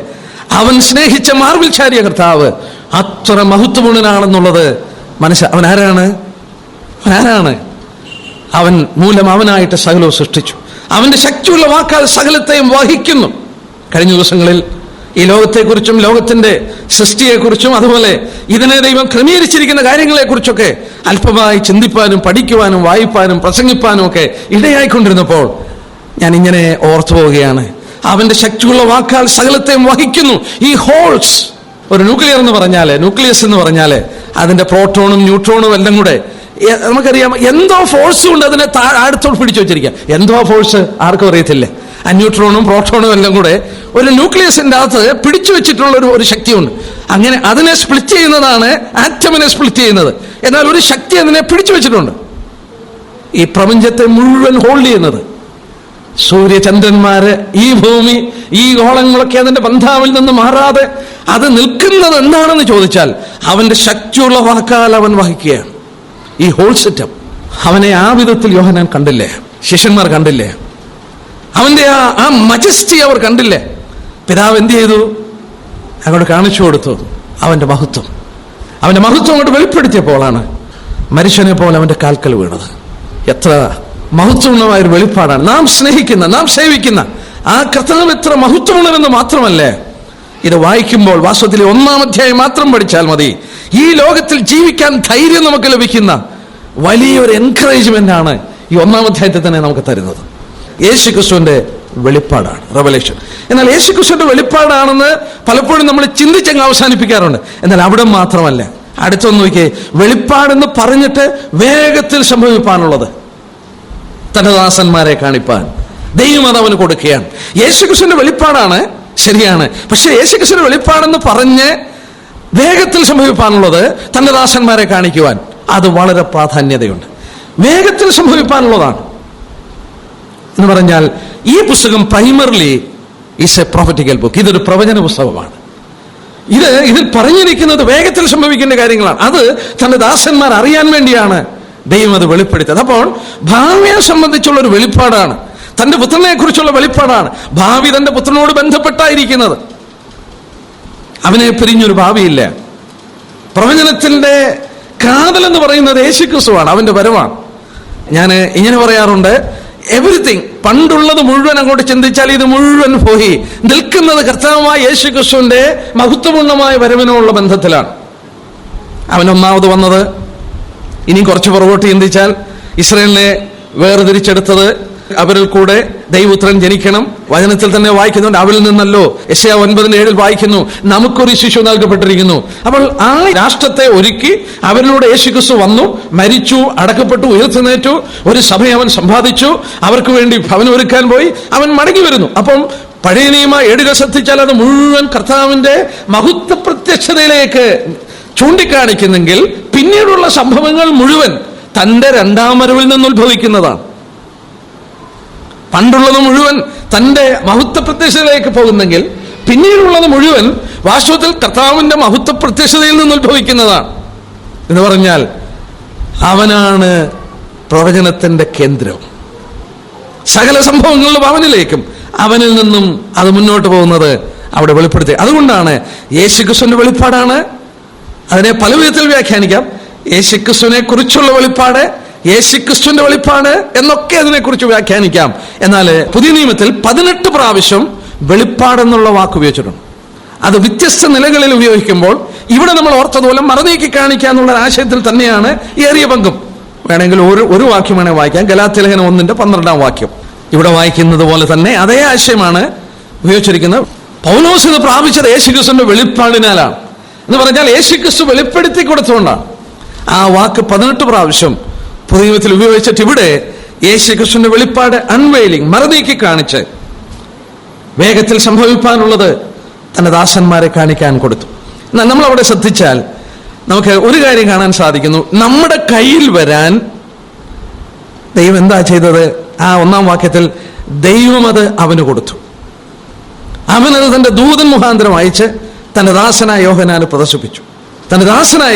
അവൻ സ്നേഹിച്ച മാർവിൽ ചാരിയ കർത്താവ് അത്ര മഹത്വപൂർണനാണെന്നുള്ളത് അവൻ ആരാണ്? അവൻ മൂലം അവനായിട്ട് സകലവും സൃഷ്ടിച്ചു. അവന്റെ ശക്തിയുള്ള വാക്കാൽ സകലത്തെയും വഹിക്കുന്നു. കഴിഞ്ഞ ദിവസങ്ങളിൽ ഈ ലോകത്തെക്കുറിച്ചും ലോകത്തിന്റെ സൃഷ്ടിയെക്കുറിച്ചും അതുപോലെ ഇതിനെ ദൈവം ക്രമീകരിച്ചിരിക്കുന്ന കാര്യങ്ങളെക്കുറിച്ചൊക്കെ അല്പമായി ചിന്തിപ്പാനും പഠിക്കുവാനും വായിപ്പാനും പ്രസംഗിപ്പാനും ഒക്കെ ഇടയായിക്കൊണ്ടിരുന്നപ്പോൾ ഞാൻ ഇങ്ങനെ ഓർത്തു പോവുകയാണ്, അവന്റെ ശക്തിയുള്ള വാക്കാൽ സകലത്തെയും വഹിക്കുന്നു. ഈ ഹോൾസ്, ഒരു ന്യൂക്ലിയസ് എന്ന് പറഞ്ഞാല് അതിന്റെ പ്രോട്ടോണും ന്യൂട്രോണും എല്ലാം കൂടെ നമുക്കറിയാം എന്തോ ഫോഴ്സ് കൊണ്ട് അതിനെ അടുത്തോട് പിടിച്ചു വെച്ചിരിക്കുക. എന്തോ ഫോഴ്സ് ആർക്കും അറിയത്തില്ല. ആ ന്യൂട്രോണും പ്രോട്ടോണും എല്ലാം കൂടെ ഒരു ന്യൂക്ലിയസിന്റെ അകത്ത് പിടിച്ചു വെച്ചിട്ടുള്ള ഒരു ശക്തിയുണ്ട്. അങ്ങനെ അതിനെ സ്പ്ലിറ്റ് ചെയ്യുന്നതാണ് ആറ്റമിനെ സ്പ്ലിറ്റ് ചെയ്യുന്നത്. എന്നാൽ ഒരു ശക്തി അതിനെ പിടിച്ചു വെച്ചിട്ടുണ്ട്. ഈ പ്രപഞ്ചത്തെ മുഴുവൻ ഹോൾഡ് ചെയ്യുന്നത് സൂര്യചന്ദ്രന്മാര്, ഈ ഭൂമി, ഈ ഗോളങ്ങളൊക്കെ അതിന്റെ ബന്ധാവിൽ നിന്ന് മാറാതെ അത് നിൽക്കുന്നത് എന്താണെന്ന് ചോദിച്ചാൽ അവന്റെ ശക്തിയുള്ള വാക്കാൽ അവൻ വഹിക്കുകയാണ് ഈ ഹോൾ സെറ്റപ്പ്. അവനെ ആ വിധത്തിൽ യോഹന്നാൻ കണ്ടില്ലേ, ശിഷ്യന്മാർ കണ്ടില്ലേ, അവന്റെ ആ മജസ്റ്റി അവർ കണ്ടില്ലേ. പിതാവ് എന്ത് ചെയ്തു? അങ്ങോട്ട് കാണിച്ചു കൊടുത്തു അവന്റെ മഹത്വം. അവന്റെ മഹത്വം അങ്ങോട്ട് വെളിപ്പെടുത്തിയപ്പോഴാണ് മനുഷ്യനെ പോലെ അവന്റെ കാൽക്കൽ വീണത്. എത്ര മഹത്വമുള്ളതായൊരു വെളിപ്പാടാണ്. നാം സ്നേഹിക്കുന്ന, നാം സേവിക്കുന്ന ആ കർത്താവ് എത്ര മഹത്വമുള്ളതെന്ന് മാത്രമല്ലേ ഇത് വായിക്കുമ്പോൾ വാസ്തവത്തിൽ 1-ാം അധ്യായം മാത്രം പഠിച്ചാൽ മതി. ഈ ലോകത്തിൽ ജീവിക്കാൻ ധൈര്യം നമുക്ക് ലഭിക്കുന്ന വലിയൊരു എൻകറേജ്മെന്റ് ആണ് ഈ 1-ാം അധ്യായത്തിൽ തന്നെ നമുക്ക് തരുന്നത്. യേശുക്രിസ്തുവിന്റെ വെളിപ്പാടാണ്, റെവലേഷൻ. എന്നാൽ യേശുക്രിസ്തുവിന്റെ വെളിപ്പാടാണെന്ന് പലപ്പോഴും നമ്മൾ ചിന്തിച്ചങ്ങ് അവസാനിപ്പിക്കാറുണ്ട്. എന്നാൽ അവിടെ മാത്രമല്ല, അടുത്തൊന്ന് നോക്കിയേ, വെളിപ്പാടെന്ന് പറഞ്ഞിട്ട് വേഗത്തിൽ സംഭവിപ്പാനുള്ളത്. തന്റെ ദാസന്മാരെ കാണിപ്പാൻ ദൈവം അത് അവന് കൊടുക്കുകയാണ്. യേശുക്രിസ്തുവിന്റെ വെളിപ്പാടാണ്, ശരിയാണ്. പക്ഷെ യേശുക്രിസ്തുവിന്റെ വെളിപ്പാടെന്ന് പറഞ്ഞ് വേഗത്തിൽ സംഭവിപ്പാനുള്ളത് തന്റെ ദാസന്മാരെ കാണിക്കുവാൻ അത് വളരെ പ്രാധാന്യതയുണ്ട്. വേഗത്തിൽ സംഭവിപ്പാനുള്ളതാണ് എന്ന് പറഞ്ഞാൽ ഈ പുസ്തകം primarily is A prophetical book. ഇതൊരു പ്രവചന പുസ്തകമാണ്. ഇതിൽ പറഞ്ഞിരിക്കുന്നത് വേഗത്തിൽ സംഭവിക്കേണ്ട കാര്യങ്ങളാണ്. അത് തന്റെ ദാസന്മാർ അറിയാൻ വേണ്ടിയാണ് ദൈവം അത് വെളിപ്പെടുത്തിയത്. അപ്പോൾ ഭാവിയെ സംബന്ധിച്ചുള്ള ഒരു വെളിപ്പാടാണ്, തന്റെ പുത്രനെ കുറിച്ചുള്ള വെളിപ്പാടാണ്. ഭാവി തന്റെ പുത്രനോട് ബന്ധപ്പെട്ടായിരിക്കുന്നത്. അവനെ പിരിഞ്ഞൊരു ഭാവിയില്ല. പ്രവചനത്തിന്റെ കാതൽ എന്ന് പറയുന്നത് യേശുക്രിസ്തുവാണ്, അവന്റെ വരവാണ്. ഞാൻ ഇങ്ങനെ പറയാറുണ്ട്, എവരിത്തിങ്, പണ്ടുള്ളത് മുഴുവൻ അങ്ങോട്ട് ചിന്തിച്ചാൽ ഇത് മുഴുവൻ പോയി നിൽക്കുന്നത് കർത്താവായ യേശുക്രിസ്തുവിന്റെ മഹത്വപൂർണമായ വരവിനുള്ള ബന്ധത്തിലാണ്. അവനൊന്നാമത് വന്നത്, ഇനി കുറച്ച് പുറകോട്ട് ചിന്തിച്ചാൽ ഇസ്രായേലിനെ വേർതിരിച്ചെടുത്തത് അവരിൽ കൂടെ ദൈവപുത്രൻ ജനിക്കണം. വചനത്തിൽ തന്നെ വായിക്കുന്നുണ്ട്, അവരിൽ നിന്നല്ലോ. യെശയ്യാ 9:7 വായിക്കുന്നു, നമുക്കൊരു ശിശു നൽകപ്പെട്ടിരിക്കുന്നു. അപ്പോൾ ആ രാഷ്ട്രത്തെ ഒരുക്കി അവരിലൂടെ യേശുക്രിസ്തു വന്നു, മരിച്ചു, അടക്കപ്പെട്ടു, ഉയർത്തെഴുന്നേറ്റു, ഒരു സഭയെ അവൻ സമ്പാദിച്ചു, അവർക്ക് വേണ്ടി ഭവനം ഒരുക്കാൻ പോയി, അവൻ മടങ്ങി വരുന്നു. അപ്പം പഴയ നിയമ ഏടുകൾ ശ്രദ്ധിച്ചാൽ അത് മുഴുവൻ കർത്താവിന്റെ മഹത്വ പ്രത്യക്ഷതയിലേക്ക് ചൂണ്ടിക്കാണിക്കുന്നെങ്കിൽ പിന്നീടുള്ള സംഭവങ്ങൾ മുഴുവൻ തന്റെ രണ്ടാം വരവിൽ നിന്ന് ഉത്ഭവിക്കുന്നതാണ്. പണ്ടുള്ളത് മുഴുവൻ തന്റെ മഹത്വ പ്രത്യക്ഷതയിലേക്ക് പോകുന്നെങ്കിൽ പിന്നീടുള്ളത് മുഴുവൻ വാസ്തവത്തിൽ കർത്താവിന്റെ മഹത്വ പ്രത്യക്ഷതയിൽ നിന്ന് ഉത്ഭവിക്കുന്നതാണ്. എന്ന് പറഞ്ഞാൽ അവനാണ് പ്രവചനത്തിന്റെ കേന്ദ്രം. സകല സംഭവങ്ങളിലും അവനിലേക്കും അവനിൽ നിന്നും അത് മുന്നോട്ട് പോകുന്നത് അവിടെ വെളിപ്പെടുത്തി. അതുകൊണ്ടാണ് യേശുക്രിസ്തുവിന്റെ വെളിപ്പാടാണ്. അതിനെ പല വിധത്തിൽ വ്യാഖ്യാനിക്കാം. യേശുക്രിസ്തുവിനെ കുറിച്ചുള്ള വെളിപ്പാട്, യേശുക്രിസ്തുവിന്റെ വെളിപ്പാട് എന്നൊക്കെ അതിനെക്കുറിച്ച് വ്യാഖ്യാനിക്കാം. എന്നാൽ പുതിയ നിയമത്തിൽ 18 പ്രാവശ്യം വെളിപ്പാടെന്നുള്ള വാക്ക് ഉപയോഗിച്ചിട്ടുണ്ട്. അത് വ്യത്യസ്ത നിലകളിൽ ഉപയോഗിക്കുമ്പോൾ ഇവിടെ നമ്മൾ ഓർത്തതുപോലെ മറനീക്കി കാണിക്കുക എന്നുള്ള ആശയത്തിൽ തന്നെയാണ് ഏറിയ പങ്കും. വേണമെങ്കിൽ ഒരു വാക്യം വേണേൽ വായിക്കാം. ഗലാത്യലേഖനം 1:12 വാക്യം ഇവിടെ വായിക്കുന്നത് പോലെ തന്നെ അതേ ആശയമാണ് ഉപയോഗിച്ചിരിക്കുന്നത്. പൗലോസ് ഇത് പ്രാപിച്ചത് യേശുക്രിസ്തുവിന്റെ വെളിപ്പാടിനാലാണ്. എന്ന് പറഞ്ഞാൽ യേശുക്രിസ്തു വെളിപ്പെടുത്തി കൊടുത്തുകൊണ്ടാണ് ആ വാക്ക് 18 പ്രാവശ്യം പുതിയ നിയമത്തിൽ ഉപയോഗിച്ചിട്ട് ഇവിടെ യേശുക്രിസ്തുവിന്റെ വെളിപ്പാട് അൺവെയിലിംഗ്, മറനീക്കി കാണിച്ച് വേഗത്തിൽ സംഭവിക്കാനുള്ളത് തന്റെ ദാസന്മാരെ കാണിക്കാൻ കൊടുത്തു. എന്നാൽ നമ്മൾ അവിടെ ശ്രദ്ധിച്ചാൽ നമുക്ക് ഒരു കാര്യം കാണാൻ സാധിക്കുന്നു. നമ്മുടെ കയ്യിൽ വരാൻ ദൈവം എന്താ ചെയ്തത്? ആ 1-ാം വാക്യത്തിൽ ദൈവം അത് അവന് കൊടുത്തു. അവനത് തന്റെ ദൂതൻ മുഖാന്തരം അയച്ച് തന്റെ ദാസനായ യോഹന്നാന് പ്രദർശിപ്പിച്ചു.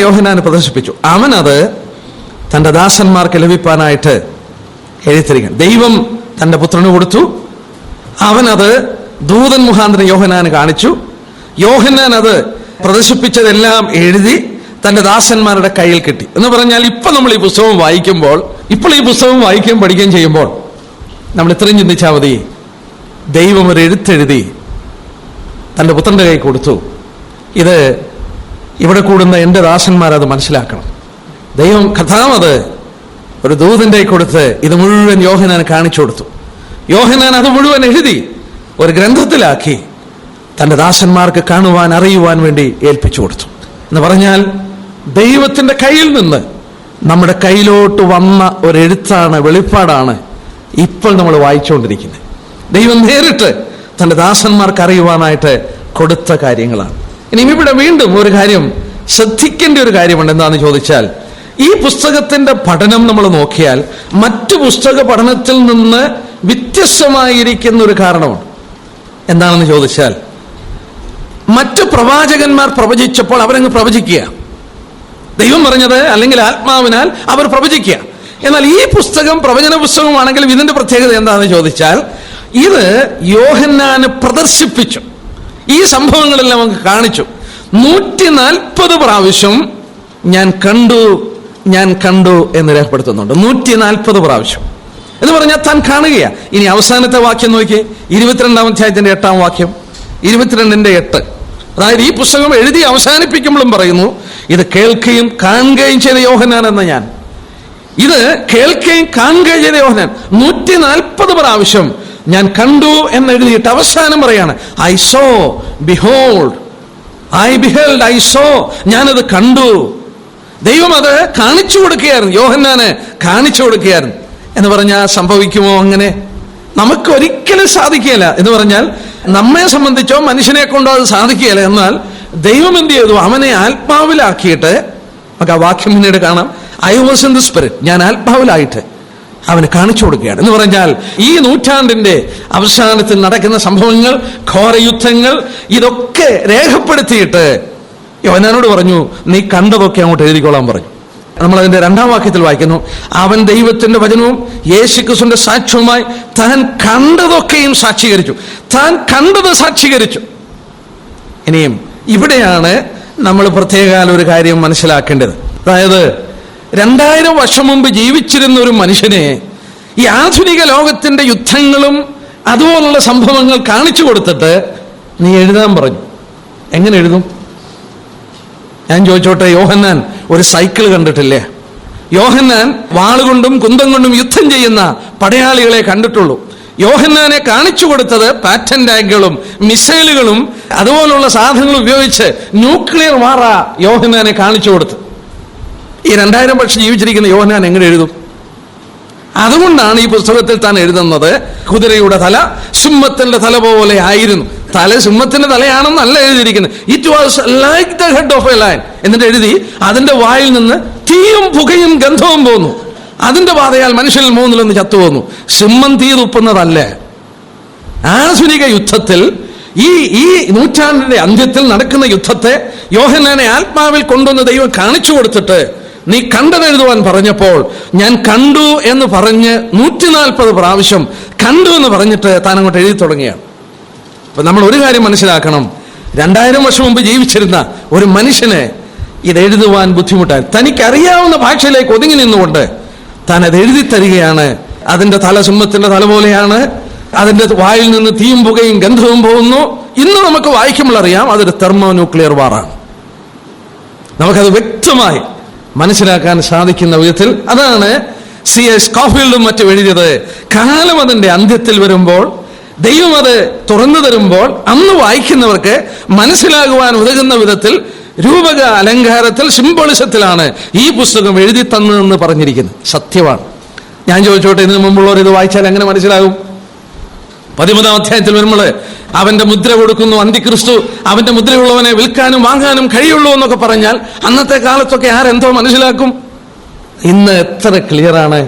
അവനത് തന്റെ ദാസന്മാർക്ക് ലഭിക്കാനായിട്ട് എഴുതിയിരിക്കണം. ദൈവം തന്റെ പുത്രന് കൊടുത്തു, അവനത് ദൂതൻ മുഖാന്തരം യോഹന്നാന് കാണിച്ചു. യോഹന്നാൻ അത് പ്രദർശിപ്പിച്ചതെല്ലാം എഴുതി തന്റെ ദാസന്മാരുടെ കയ്യിൽ കിട്ടി. എന്ന് പറഞ്ഞാൽ ഇപ്പോൾ ഈ പുസ്തകം വായിക്കുകയും പഠിക്കുകയും ചെയ്യുമ്പോൾ നമ്മൾ ഇത്രയും ചിന്തിച്ചാൽ മതി. ദൈവം ഒരു എഴുത്തെഴുതി തന്റെ പുത്രന്റെ കൈ കൊടുത്തു. ഇത് ഇവിടെ കൂടുന്ന എൻ്റെ ദാസന്മാരത് മനസ്സിലാക്കണം. ദൈവം കർത്താവ് അത് ഒരു ദൂതന്റെ കൊടുത്ത് ഇത് മുഴുവൻ യോഹന്നാൻ കാണിച്ചു കൊടുത്തു. യോഹന്നാൻ അത് മുഴുവൻ എഴുതി ഒരു ഗ്രന്ഥത്തിലാക്കി തന്റെ ദാസന്മാർക്ക് കാണുവാൻ, അറിയുവാൻ വേണ്ടി ഏൽപ്പിച്ചു കൊടുത്തു. എന്ന് പറഞ്ഞാൽ ദൈവത്തിന്റെ കയ്യിൽ നിന്ന് നമ്മുടെ കയ്യിലോട്ട് വന്ന ഒരു എഴുത്താണ്, വെളിപ്പാടാണ് ഇപ്പോൾ നമ്മൾ വായിച്ചുകൊണ്ടിരിക്കുന്നത്. ദൈവം നേരിട്ട് തന്റെ ദാസന്മാർക്ക് അറിയുവാനായിട്ട് കൊടുത്ത കാര്യങ്ങളാണ്. ഇനി ഇവിടെ വീണ്ടും ഒരു കാര്യം ശ്രദ്ധിക്കേണ്ട ഒരു കാര്യമുണ്ട്. എന്താണെന്ന് ചോദിച്ചാൽ, ഈ പുസ്തകത്തിന്റെ പഠനം നമ്മൾ നോക്കിയാൽ മറ്റു പുസ്തക പഠനത്തിൽ നിന്ന് വ്യത്യസ്തമായിരിക്കുന്ന ഒരു കാരണമാണ്. എന്താണെന്ന് ചോദിച്ചാൽ, മറ്റു പ്രവാചകന്മാർ പ്രവചിച്ചപ്പോൾ അവരങ്ങ് പ്രവചിക്കുക, ദൈവം പറഞ്ഞത് അല്ലെങ്കിൽ ആത്മാവിനാൽ അവർ പ്രവചിക്കുക. എന്നാൽ ഈ പുസ്തകം പ്രവചന പുസ്തകമാണെങ്കിലും ഇതിന്റെ പ്രത്യേകത എന്താണെന്ന് ചോദിച്ചാൽ, ഇത് യോഹന്നാന് പ്രദർശിപ്പിച്ചു. ഈ സംഭവങ്ങളെല്ലാം നമുക്ക് കാണിച്ചു. 140 പ്രാവശ്യം ഞാൻ കണ്ടു എന്ന് രേഖപ്പെടുത്തുന്നുണ്ട്. 140 പ്രാവശ്യം എന്ന് പറഞ്ഞാൽ താൻ കാണുകയാ. ഇനി അവസാനത്തെ വാക്യം നോക്കി, 22-ാം അധ്യായത്തിന്റെ 8-ാം വാക്യം, 22-8. അതായത് ഈ പുസ്തകം എഴുതി അവസാനിപ്പിക്കുമ്പോഴും പറയുന്നു, ഇത് കേൾക്കുകയും കാണുകയും ചെയ്ത യോഹന്നാൻ എന്ന ഞാൻ. ഇത് കേൾക്കുകയും കാണുകയും ചെയ്ത യോഹന്നാൻ 140 പ്രാവശ്യം ഞാൻ കണ്ടു എന്നെഴുതിയിട്ട് അവസാനം പറയാണ്, I so behold, I so, ഞാനത് കണ്ടു. ദൈവം അത് കാണിച്ചു കൊടുക്കുകയായിരുന്നു, യോഹന്നാന് കാണിച്ചു കൊടുക്കുകയായിരുന്നു. എന്ന് പറഞ്ഞാൽ സംഭവിക്കുമോ? അങ്ങനെ നമുക്കൊരിക്കലും സാധിക്കുകയില്ല. എന്ന് പറഞ്ഞാൽ നമ്മെ സംബന്ധിച്ചോ മനുഷ്യനെ കൊണ്ടോ അത് സാധിക്കുകയില്ല. എന്നാൽ ദൈവം എന്ത് ചെയ്തു? അവനെ ആത്മാവിലാക്കിയിട്ട്, നമുക്ക് ആ വാക്യം പിന്നീട് കാണാം, I was in the spirit, ഞാൻ ആത്മാവിലായിട്ട് അവന് കാണിച്ചു കൊടുക്കുകയാണ്. എന്ന് പറഞ്ഞാൽ ഈ നൂറ്റാണ്ടിന്റെ അവസാനത്തിൽ നടക്കുന്ന സംഭവങ്ങൾ, ഘോരയുദ്ധങ്ങൾ, ഇതൊക്കെ രേഖപ്പെടുത്തിയിട്ട് യോഹന്നാനോട് പറഞ്ഞു, നീ കണ്ടതൊക്കെ അങ്ങോട്ട് എഴുതിക്കൊള്ളാൻ പറഞ്ഞു. നമ്മൾ അതിന്റെ 2-ാം വാക്യത്തിൽ വായിക്കുന്നു, അവൻ ദൈവത്തിന്റെ വചനവും യേശുക്രിസ്തുവിന്റെ സാക്ഷ്യവുമായി താൻ കണ്ടതൊക്കെയും സാക്ഷീകരിച്ചു. താൻ കണ്ടത് സാക്ഷീകരിച്ചു. ഇനിയും ഇവിടെയാണ് നമ്മൾ പ്രത്യേക ഒരു കാര്യം മനസ്സിലാക്കേണ്ടത്. അതായത് 2000 വർഷം മുമ്പ് ജീവിച്ചിരുന്ന ഒരു മനുഷ്യനെ ഈ ആധുനിക ലോകത്തിന്റെ യുദ്ധങ്ങളും അതുപോലുള്ള സംഭവങ്ങൾ കാണിച്ചു കൊടുത്തിട്ട് നീ എഴുതാൻ പറഞ്ഞു. എങ്ങനെ എഴുതും? ഞാൻ ചോദിച്ചോട്ടെ, യോഹന്നാൻ ഒരു സൈക്കിൾ കണ്ടിട്ടില്ലേ? യോഹന്നാൻ വാളുകൊണ്ടും കുന്തം കൊണ്ടും യുദ്ധം ചെയ്യുന്ന പടയാളികളെ കണ്ടിട്ടുള്ളൂ. യോഹന്നാനെ കാണിച്ചു കൊടുത്തത് പാറ്റൻ ടാങ്കുകളും മിസൈലുകളും അതുപോലുള്ള സാധനങ്ങൾ ഉപയോഗിച്ച് ന്യൂക്ലിയർ വാറ യോഹന്നാനെ കാണിച്ചു കൊടുത്തു. ഈ 2000 വർഷം ജീവിച്ചിരിക്കുന്ന യോഹന്നാൻ എങ്ങനെ എഴുതും? അതുകൊണ്ടാണ് ഈ പുസ്തകത്തിൽ താൻ എഴുതുന്നത്, കുതിരയുടെ തല സിംഹത്തിന്റെ തല പോലെ ആയിരുന്നു. തല സിംഹത്തിന്റെ തലയാണെന്നല്ല എഴുതിയിരിക്കുന്നത്. It was like the head of A lion എന്നിട്ട് എഴുതി, അതിന്റെ വായിൽ നിന്ന് തീയും പുകയും ഗന്ധവും പോന്നു, അതിന്റെ ബാധയാൽ മനുഷ്യനിൽ 3-1 ചത്തുപോന്നു. സിംഹം തീ തുപ്പുന്നതല്ല. ആധുനിക യുദ്ധത്തിൽ ഈ നൂറ്റാണ്ടിന്റെ അന്ത്യത്തിൽ നടക്കുന്ന യുദ്ധത്തെ യോഹന്നാനെ ആത്മാവിൽ കൊണ്ടുവന്ന് ദൈവം കാണിച്ചു കൊടുത്തിട്ട് നീ കണ്ടതെഴുതുവാൻ പറഞ്ഞപ്പോൾ ഞാൻ കണ്ടു എന്ന് പറഞ്ഞ് 140 പ്രാവശ്യം കണ്ടു എന്ന് പറഞ്ഞിട്ട് താൻ അങ്ങോട്ട് എഴുതി തുടങ്ങിയാണ്. അപ്പൊ നമ്മൾ ഒരു കാര്യം മനസ്സിലാക്കണം, 2000 വർഷം മുമ്പ് ജീവിച്ചിരുന്ന ഒരു മനുഷ്യന് ഇത് എഴുതുവാൻ ബുദ്ധിമുട്ടായി. തനിക്കറിയാവുന്ന ഭാഷയിലേക്ക് ഒതുങ്ങി നിന്നുകൊണ്ട് താൻ അത് എഴുതി തരികയാണ്. അതിന്റെ തല സിംഹത്തിന്റെ തല പോലെയാണ്, അതിന്റെ വായിൽ നിന്ന് തീയും പുകയും ഗന്ധവും പോകുന്നു. ഇന്ന് നമുക്ക് വായിക്കുമ്പോൾ അറിയാം അതൊരു തെർമോ ന്യൂക്ലിയർ വാറാണ്. നമുക്കത് വ്യക്തമായി മനസ്സിലാക്കാൻ സാധിക്കുന്ന വിധത്തിൽ അതാണ് C.S. സ്കോഫീൽഡും മറ്റും എഴുതിയത്. കാലം അതിന്റെ അന്ത്യത്തിൽ വരുമ്പോൾ, ദൈവം അത് തുറന്നു തരുമ്പോൾ, അന്ന് വായിക്കുന്നവർക്ക് മനസ്സിലാകുവാൻ ഉതകുന്ന വിധത്തിൽ രൂപക അലങ്കാരത്തിൽ, സിംബോളിസത്തിലാണ് ഈ പുസ്തകം എഴുതി തന്നതെന്ന് പറഞ്ഞിരിക്കുന്നത്. സത്യമാണ്. ഞാൻ ചോദിച്ചോട്ടെ, ഇതിനു മുമ്പുള്ളവർ ഇത് വായിച്ചാൽ എങ്ങനെ മനസ്സിലാകും? 13-ാം അധ്യായത്തിൽ വരുമ്പോൾ അവന്റെ മുദ്ര കൊടുക്കുന്നു അന്തിക്രിസ്തു, അവന്റെ മുദ്രയുള്ളവനെ വിൽക്കാനും വാങ്ങാനും കഴിയുള്ളൂ എന്നൊക്കെ പറഞ്ഞാൽ അന്നത്തെ കാലത്തൊക്കെ ആരെന്തോ മനസ്സിലാക്കും? ഇന്ന് എത്ര ക്ലിയറാണ്.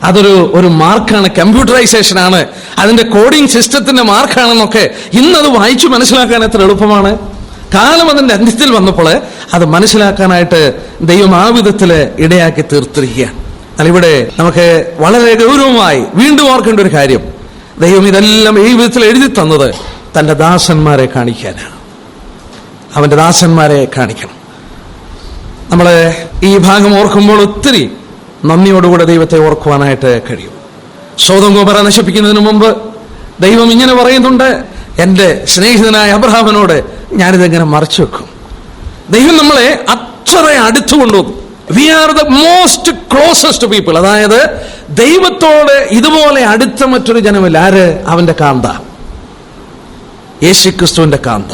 അതൊരു മാർക്കാണ്, കമ്പ്യൂട്ടറൈസേഷൻ ആണ്, അതിന്റെ കോഡിംഗ് സിസ്റ്റത്തിന്റെ മാർക്കാണെന്നൊക്കെ ഇന്നത് വായിച്ചു മനസ്സിലാക്കാൻ എത്ര എളുപ്പമാണ്. കാലം അതിന്റെ അന്ത്യത്തിൽ വന്നപ്പോൾ അത് മനസ്സിലാക്കാനായിട്ട് ദൈവം ആ വിധത്തിൽ ഇടയാക്കി തീർത്തിരിക്കുകയാണ്. എന്നാൽ ഇവിടെ നമുക്ക് വളരെ ഗൗരവമായി വീണ്ടും ഓർക്കേണ്ട ഒരു കാര്യം, ദൈവം ഇതെല്ലാം ഈ വിധത്തിൽ എഴുതി തന്നത് തന്റെ ദാസന്മാരെ കാണിക്കാനാണ്. അവന്റെ ദാസന്മാരെ കാണിക്കണം. നമ്മൾ ഈ ഭാഗം ഓർക്കുമ്പോൾ ഒത്തിരി നന്ദിയോടുകൂടെ ദൈവത്തെ ഓർക്കുവാനായിട്ട് കഴിയും. സോദോം ഗോമോറ നശിപ്പിക്കുന്നതിന് മുമ്പ് ദൈവം ഇങ്ങനെ പറയുന്നുണ്ട്, എന്റെ സ്നേഹിതനായ അബ്രഹാമിനോട് ഞാനിതെങ്ങനെ മറച്ചു വെക്കും. ദൈവം നമ്മളെ അത്ര അടുത്തു കൊണ്ടുപോകും. We are the most closest people. അതായത് ദൈവത്തോട് ഇതുപോലെ അടുത്ത മറ്റൊരു ജനമില്ല. ആര്? അവന്റെ കാന്ത, യേശുക്രിസ്തുവിന്റെ കാന്ത.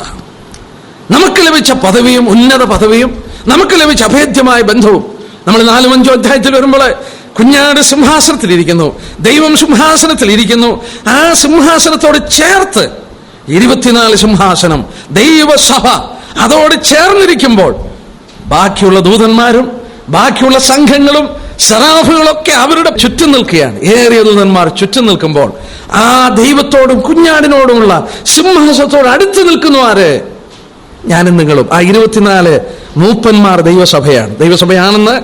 നമുക്ക് ലഭിച്ച പദവിയും ഉന്നത പദവിയും നമുക്ക് ലഭിച്ച അഭേദ്യമായ ബന്ധവും നമ്മൾ 4-5 അധ്യായത്തിൽ വരുമ്പോൾ കുഞ്ഞാട് സിംഹാസനത്തിലിരിക്കുന്നു, ദൈവം സിംഹാസനത്തിലിരിക്കുന്നു. ആ സിംഹാസനത്തോട് ചേർത്ത് 24 സിംഹാസനം, ദൈവസഭ അതോട് ചേർന്നിരിക്കുമ്പോൾ ബാക്കിയുള്ള ദൂതന്മാരും ബാക്കിയുള്ള സംഘങ്ങളും സെറാഫുകളൊക്കെ അവരുടെ ചുറ്റും നിൽക്കുകയാണ്. ഏറിയ ദൂതന്മാർ ചുറ്റും നിൽക്കുമ്പോൾ ആ ദൈവത്തോടും കുഞ്ഞാടിനോടുമുള്ള സിംഹാസനത്തോട് അടുത്ത് നിൽക്കുന്നു ആര്? ഞാനും നിങ്ങളും. ആ 24 മൂപ്പന്മാർ ദൈവസഭയാണ്. ദൈവസഭയാണെന്ന്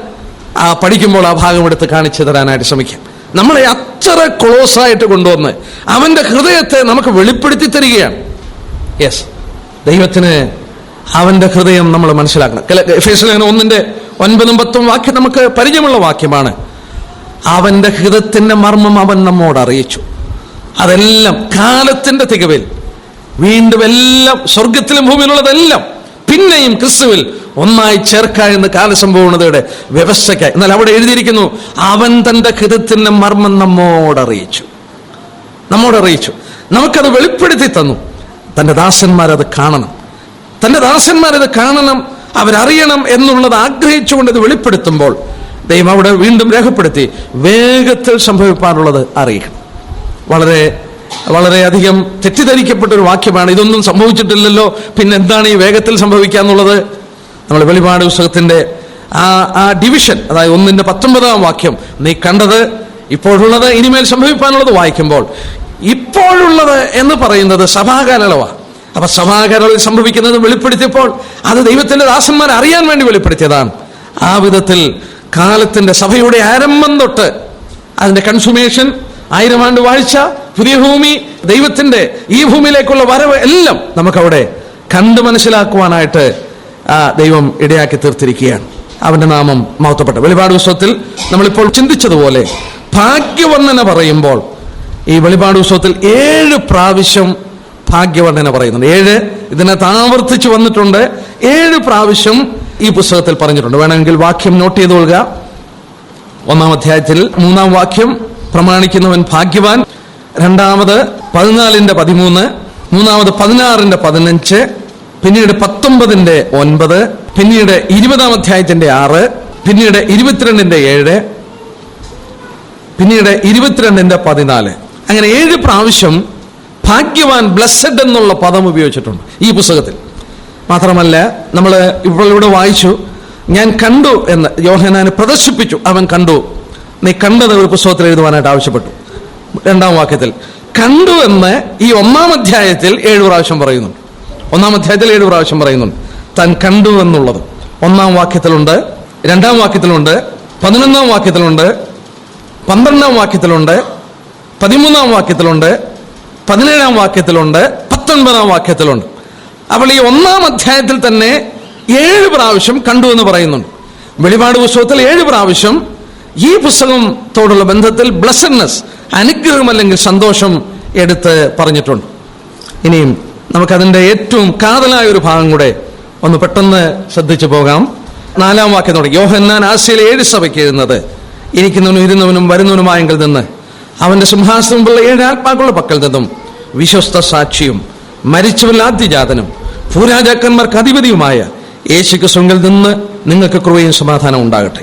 പഠിക്കുമ്പോൾ ആ ഭാഗം എടുത്ത് കാണിച്ചു തരാനായിട്ട് ശ്രമിക്കാം. നമ്മളെ അത്ര ക്ലോസ് ആയിട്ട് കൊണ്ടുവന്ന് അവന്റെ ഹൃദയത്തെ നമുക്ക് വെളിപ്പെടുത്തി തരികയാണ്. യെസ്, ദൈവത്തിന് അവന്റെ ഹൃദയം നമ്മൾ മനസ്സിലാക്കണം. എഫേസ്യർ 1:9-10 വാക്യം നമുക്ക് പരിചയമുള്ള വാക്യമാണ്. അവന്റെ ഹൃദയത്തിന്റെ മർമ്മം അവൻ നമ്മോട് അറിയിച്ചു. അതെല്ലാം കാലത്തിന്റെ തികവിൽ വീണ്ടും എല്ലാം സ്വർഗത്തിലും ഭൂമിയിലുള്ളതെല്ലാം പിന്നെയും ക്രിസ്തുവിൽ ഒന്നായി ചേർക്ക എന്ന് കാലസംഭവണതയുടെ വ്യവസ്ഥയ്ക്കായി. എന്നാൽ അവിടെ എഴുതിയിരിക്കുന്നു, അവൻ തന്റെ ഹൃദയത്തിന്റെ മർമ്മം നമ്മോടറിയിച്ചു. നമുക്കത് വെളിപ്പെടുത്തി തന്നു. തന്റെ ദാസന്മാരത് കാണണം, അവരറിയണം എന്നുള്ളത് ആഗ്രഹിച്ചുകൊണ്ട് ഇത് വെളിപ്പെടുത്തുമ്പോൾ ദൈവം അവിടെ വീണ്ടും രേഖപ്പെടുത്തി, വേഗത്തിൽ സംഭവിക്കാനുള്ളത് അറിയിക്കണം. വളരെയധികം തെറ്റിദ്ധരിക്കപ്പെട്ട ഒരു വാക്യമാണ്. ഇതൊന്നും സംഭവിച്ചിട്ടില്ലല്ലോ, പിന്നെ എന്താണ് ഈ വേഗത്തിൽ സംഭവിക്കാന്നുള്ളത്? നമ്മൾ വെളിപാട് പുസ്തകത്തിന്റെ ആ ഡിവിഷൻ, അതായത് 1:19 വാക്യം, നീ കണ്ടത്, ഇപ്പോഴുള്ളത്, ഇനിമേൽ സംഭവിക്കാനുള്ളത് വായിക്കുമ്പോൾ, ഇപ്പോഴുള്ളത് എന്ന് പറയുന്നത് സഭാകാലയളവാണ്. അപ്പൊ സഭാകാലയളവിൽ സംഭവിക്കുന്നത് വെളിപ്പെടുത്തിയപ്പോൾ അത് ദൈവത്തിന്റെ ദാസന്മാർ അറിയാൻ വേണ്ടി വെളിപ്പെടുത്തിയതാണ്. ആ വിധത്തിൽ കാലത്തിന്റെ, സഭയുടെ ആരംഭം തൊട്ട് അതിന്റെ കൺസുമേഷൻ, 1000 ആണ്ട് വാഴ്ച, പുതിയ ഭൂമി, ദൈവത്തിന്റെ ഈ ഭൂമിയിലേക്കുള്ള വരവ് എല്ലാം നമുക്കവിടെ കണ്ട് മനസ്സിലാക്കുവാനായിട്ട് ദൈവം ഇടയാക്കി തീർത്തിരിക്കുകയാണ്. അവന്റെ നാമം മഹത്വപ്പെട്ട. വെളിപാട് പുസ്തകത്തിൽ നമ്മളിപ്പോൾ ചിന്തിച്ചതുപോലെ ഭാഗ്യവർണ്ണന പറയുമ്പോൾ ഈ വെളിപാട് പുസ്തകത്തിൽ 7 പ്രാവശ്യം ഭാഗ്യവർണ്ണന പറയുന്നുണ്ട്. 7 ഇതിനകത്ത് ആവർത്തിച്ച് വന്നിട്ടുണ്ട്. 7 പ്രാവശ്യം ഈ പുസ്തകത്തിൽ പറഞ്ഞിട്ടുണ്ട്. വേണമെങ്കിൽ വാക്യം നോട്ട് ചെയ്ത് കൊള്ളുക. 1-ാം അധ്യായത്തിൽ 3-ാം വാക്യം, പ്രമാണിക്കുന്നവൻ ഭാഗ്യവാൻ. 2-ാമത് 14:13, 3-ാമത് 16:15, പിന്നീട് 19:9, പിന്നീട് 20-ാം അധ്യായത്തിന്റെ 6, പിന്നീട് 22:7, പിന്നീട് 22:14. അങ്ങനെ 7 പ്രാവശ്യം ഭാഗ്യവാൻ, ബ്ലെസ്സഡ് എന്നുള്ള പദം ഉപയോഗിച്ചിട്ടുണ്ട് ഈ പുസ്തകത്തിൽ. മാത്രമല്ല, നമ്മൾ ഇപ്പോൾ ഇവിടെ വായിച്ചു, ഞാൻ കണ്ടു എന്ന് യോഹന്നാന് പ്രദർശിപ്പിച്ചു, അവൻ കണ്ടു. നീ കണ്ടത് ഒരു പുസ്തകത്തിൽ എഴുതുവാനായിട്ട് ആവശ്യപ്പെട്ടു. 2-ാം വാക്യത്തിൽ കണ്ടു എന്ന് ഈ 1-ാം അധ്യായത്തിൽ 7 പ്രാവശ്യം പറയുന്നുണ്ട്. 1-ാം അധ്യായത്തിൽ 7 പ്രാവശ്യം പറയുന്നുണ്ട് താൻ കണ്ടു എന്നുള്ളത്. 1-ാം വാക്യത്തിലുണ്ട്, 2-ാം വാക്യത്തിലുണ്ട്, 11-ാം വാക്യത്തിലുണ്ട്, 12-ാം വാക്യത്തിലുണ്ട്, 13-ാം വാക്യത്തിലുണ്ട്, 17-ാം വാക്യത്തിലുണ്ട്, 19-ാം വാക്യത്തിലുണ്ട്. അപ്പോൾ ഈ 1-ാം അധ്യായത്തിൽ തന്നെ 7 പ്രാവശ്യം കണ്ടു എന്ന് പറയുന്നുണ്ട്. വെളിപാട് പുസ്തകത്തിൽ 7 പ്രാവശ്യം ഈ പുസ്തകത്തോടുള്ള ബന്ധത്തിൽ ബ്ലെസ്സഡ്നെസ്, അനുഗ്രഹം അല്ലെങ്കിൽ സന്തോഷം എടുത്ത് പറഞ്ഞിട്ടുണ്ട്. ഇനിയും നമുക്കതിന്റെ ഏറ്റവും കാതലായ ഒരു ഭാഗം കൂടെ ഒന്ന് പെട്ടെന്ന് ശ്രദ്ധിച്ചു പോകാം. 4-ാം വാക്യം തുടങ്ങി, യോഹന്നാൻ ആസ്യയിലെ 7 സഭയ്ക്ക് എഴുതുന്നത്, ഇരിക്കുന്നവനും ഇരുന്നവനും വരുന്നവനുമായെങ്കിൽ നിന്ന് അവന്റെ സിംഹാസനമുള്ള 7 ആത്മാക്കളുടെ പക്കൽ നിന്നും വിശ്വസ്ത സാക്ഷിയും മരിച്ചവരിൽ ആദ്യജാതനും ഭൂരാജാക്കന്മാർക്ക് അധിപതിയുമായ യേശുക്രിസ്തുവിൽ നിന്ന് നിങ്ങൾക്ക് കൃപയും സമാധാനം ഉണ്ടാകട്ടെ.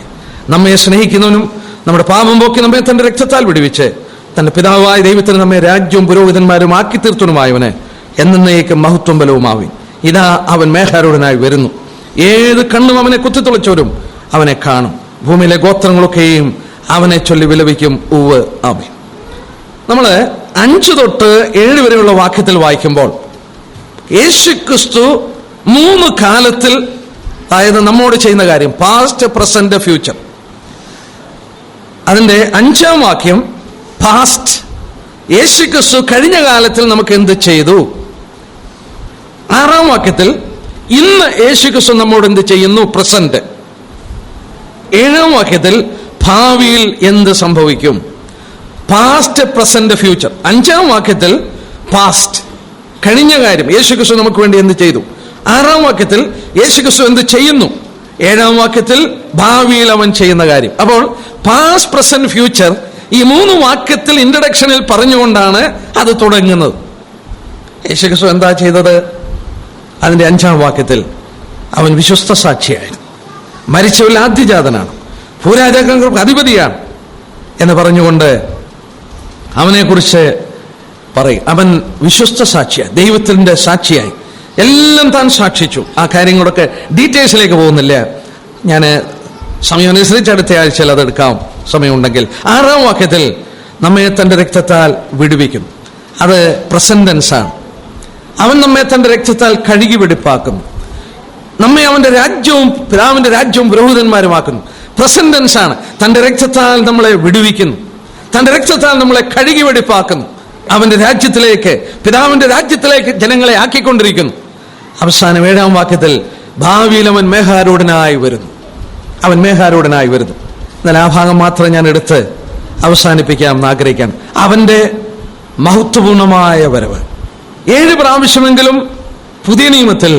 നമ്മെ സ്നേഹിക്കുന്നവനും നമ്മുടെ പാപം പോക്കി നമ്മെ തന്റെ രക്തത്താൽ വിടുവിച്ച് തന്റെ പിതാവായ ദൈവത്തിന് നമ്മെ രാജ്യവും പുരോഹിതന്മാരും ആക്കി തീർത്തുനുമായവന് എന്നേക്കും മഹത്വം ബലവുമാവി. ഇതാ അവൻ മേഘാരൂഢനായി വരുന്നു. ഏത് കണ്ണും അവനെ കുത്തിത്തുളച്ചവരും അവനെ കാണും. ഭൂമിയിലെ ഗോത്രങ്ങളൊക്കെയും അവനെ ചൊല്ലി വിലപിക്കും. ഉവ് ആമേൻ. നമ്മൾ 5 തൊട്ട് 7 വരെയുള്ള വാക്യത്തിൽ വായിക്കുമ്പോൾ യേശുക്രിസ്തു 3 കാലത്തിൽ, അതായത് നമ്മോട് ചെയ്യുന്ന കാര്യം, പാസ്റ്റ്, പ്രസന്റ്, ഫ്യൂച്ചർ. അതിന്റെ 5-ാം വാക്യം പാസ്റ്റ്, യേശുക്രിസ്തു കഴിഞ്ഞ കാലത്തിൽ നമുക്ക് എന്ത് ചെയ്തു. 6-ാം വാക്യത്തിൽ ഇന്ന് യേശുക്രിസ്തു നമ്മോട് എന്ത് ചെയ്യുന്നു, പ്രസന്റ്. 7-ാം വാക്യത്തിൽ ഭാവിയിൽ എന്ത് സംഭവിക്കും, പാസ്റ്റ്, പ്രസന്റ്, ഫ്യൂച്ചർ. 5-ാം വാക്യത്തിൽ പാസ്റ്റ്, കഴിഞ്ഞ കാര്യം, യേശുക്രിസ്തു നമുക്ക് വേണ്ടി എന്ത് ചെയ്തു. 6-ാം വാക്യത്തിൽ യേശുക്രിസ്തു എന്ത് ചെയ്യുന്നു. 7-ാം വാക്യത്തിൽ ഭാവിയിൽ അവൻ ചെയ്യുന്ന കാര്യം. അപ്പോൾ പാസ്റ്റ്, പ്രസന്റ്, ഫ്യൂച്ചർ ഈ 3 വാക്യത്തിൽ ഇൻട്രഡക്ഷനിൽ പറഞ്ഞുകൊണ്ടാണ് അത് തുടങ്ങുന്നത്. യേശുക്രിസ്തു എന്താ ചെയ്തത്? അതിന്റെ 5-ാം വാക്യത്തിൽ അവൻ വിശ്വസ്ത സാക്ഷിയായിരുന്നു, മരിച്ചവരിൽ ആദ്യജാതനാണ്, ഭൂരാജാക്കന്മാർക്ക് അധിപതിയാണ് എന്ന് പറഞ്ഞുകൊണ്ട് അവനെക്കുറിച്ച് പറയും. അവൻ വിശ്വസ്ത സാക്ഷിയായി, ദൈവത്തിന്റെ സാക്ഷിയായി എല്ലാം താൻ സാക്ഷിച്ചു. ആ കാര്യങ്ങളൊക്കെ ഡീറ്റെയിൽസിലേക്ക് പോകുന്നില്ല, ഞാൻ സമയമനുസരിച്ച് അടുത്ത ആഴ്ചയിൽ അതെടുക്കാം സമയമുണ്ടെങ്കിൽ. 6-ാം വാക്യത്തിൽ നമ്മെ തന്റെ രക്തത്താൽ വിടുവിക്കുന്നു. അത് പ്രസന്റൻസാണ്. അവൻ നമ്മെ തന്റെ രക്തത്താൽ കഴുകി വെടിപ്പാക്കുന്നു. നമ്മെ അവന്റെ രാജ്യവും പിതാവിന്റെ രാജ്യവും പുരോഹിതന്മാരുമാക്കുന്നു. പ്രസന്റൻസ് ആണ്. തന്റെ രക്തത്താൽ നമ്മളെ വിടുവിക്കുന്നു, തന്റെ രക്തത്താൽ നമ്മളെ കഴുകി വെടിപ്പാക്കുന്നു. അവന്റെ രാജ്യത്തിലേക്ക്, പിതാവിന്റെ രാജ്യത്തിലേക്ക് ജനങ്ങളെ ആക്കിക്കൊണ്ടിരിക്കുന്നു. അവസാനം 7-ാം വാക്യത്തിൽ ഭാവിയിൽ അവൻ മേഘാരൂഢനായി വരുന്നു. അവൻ മേഘാരൂഢനായി വരുന്നു. എന്നാൽ ആ ഭാഗം മാത്രം ഞാൻ എടുത്ത് അവസാനിപ്പിക്കാം എന്ന് ആഗ്രഹിക്കാൻ. അവന്റെ മഹത്വപൂർണമായ വരവ് 7 പ്രാവശ്യമെങ്കിലും പുതിയ നിയമത്തിൽ